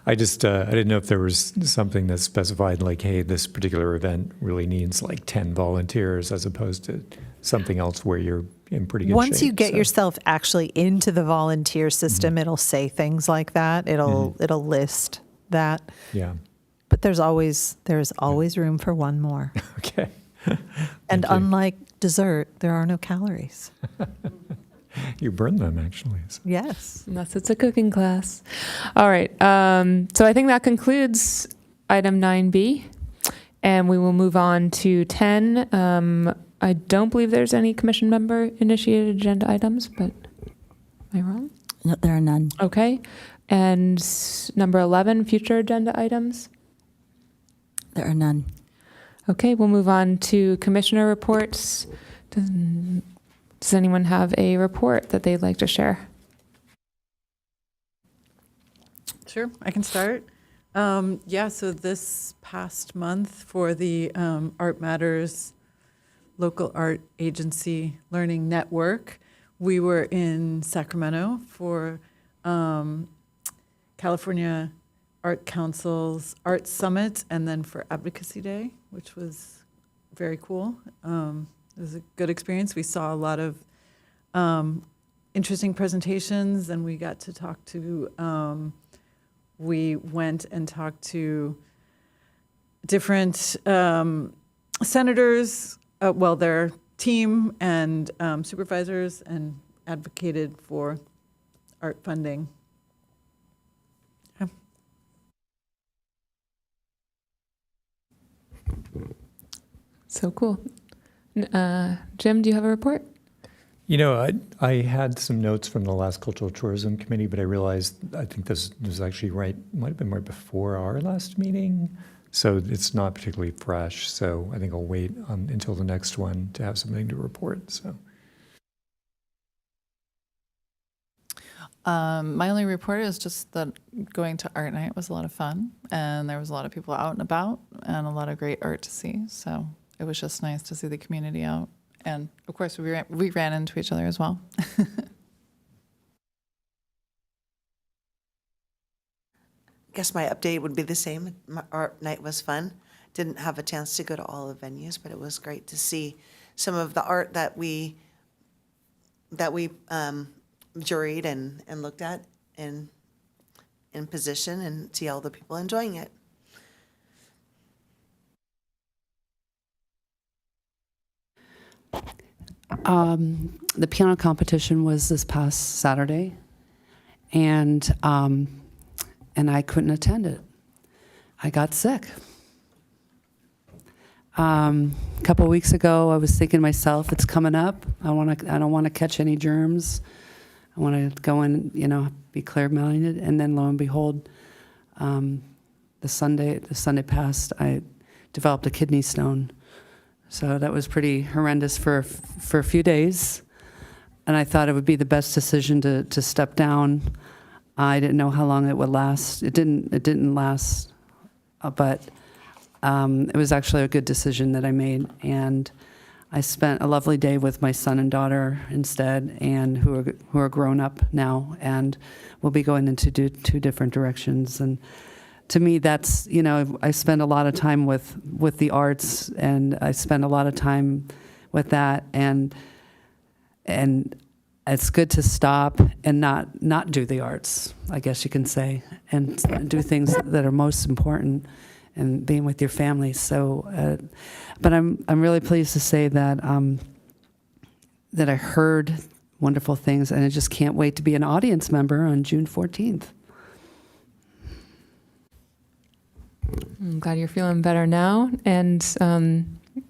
I just, I didn't know if there was something that specified like, hey, this particular event really needs like 10 volunteers as opposed to something else where you're in pretty good shape. Once you get so. yourself actually into the volunteer system, it'll say things like that. It'll list that. Yeah. But there's always room for one more. Okay. And Thank you. unlike dessert, there are no calories. You burn them actually. So. Yes. Unless it's a cooking class. All right. So I think that concludes item 9B. And we will move on to 10. I don't believe there's any commission member initiated agenda items, but am I wrong? No, there are none. Okay. And number 11, future agenda items. There are none. Okay, we'll move on to commissioner reports. Does anyone have a report that they'd like to share? Sure, I can start. So this past month for the Art Matters Local Art Agency Learning Network, we were in Sacramento for California Art Council's Art Summit and then for Advocacy Day, which was very cool. It was a good experience. We saw a lot of interesting presentations, and we got to talk to, we went and talked to different senators, their team and supervisors, and advocated for art funding. So cool. Jim, do you have a report? I had some notes from the last Cultural Tourism Committee, but I realized I think this was actually might have been right before our last meeting. So it's not particularly fresh. So I think I'll wait until the next one to have something to report. So. My only report is just that going to art night was a lot of fun, and there was a lot of people out and about and a lot of great art to see. So it was just nice to see the community out. And of course, we ran into each other as well. I guess my update would be the same. My art night was fun. Didn't have a chance to go to all the venues, but it was great to see some of the art that we juried and looked at in position, and see all the people enjoying it. The piano competition was this past Saturday, and I couldn't attend it. I got sick. A couple of weeks ago, I was thinking to myself, it's coming up. I don't want to catch any germs. I want to go in, be clear-minded. And then lo and behold, the Sunday past, I developed a kidney stone. So that was pretty horrendous for a few days. And I thought it would be the best decision to step down. I didn't know how long it would last. It didn't last, but it was actually a good decision that I made. And I spent a lovely day with my son and daughter instead, and who are grown up now, and we'll be going into two different directions. And to me, that's, I spend a lot of time with the arts, and I spend a lot of time with that, and it's good to stop and not do the arts, I guess you can say, and do things that are most important, and being with your family. So, but I'm really pleased to say that that I heard wonderful things, and I just can't wait to be an audience member on June 14th. I'm glad you're feeling better now. And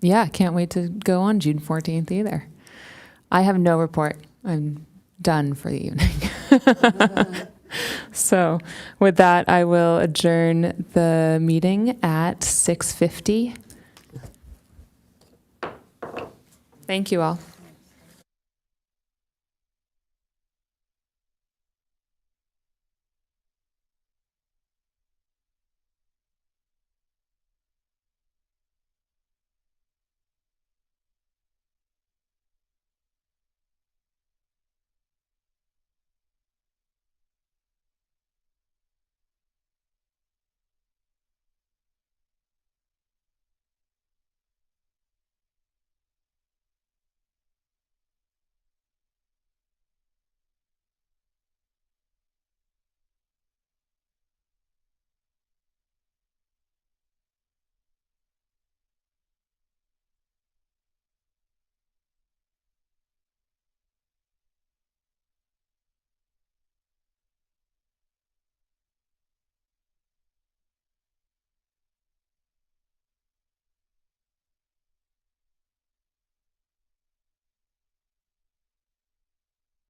yeah, can't wait to go on June 14th either. I have no report. I'm done for the evening. So with that, I will adjourn the meeting at 6:50. Thank you all.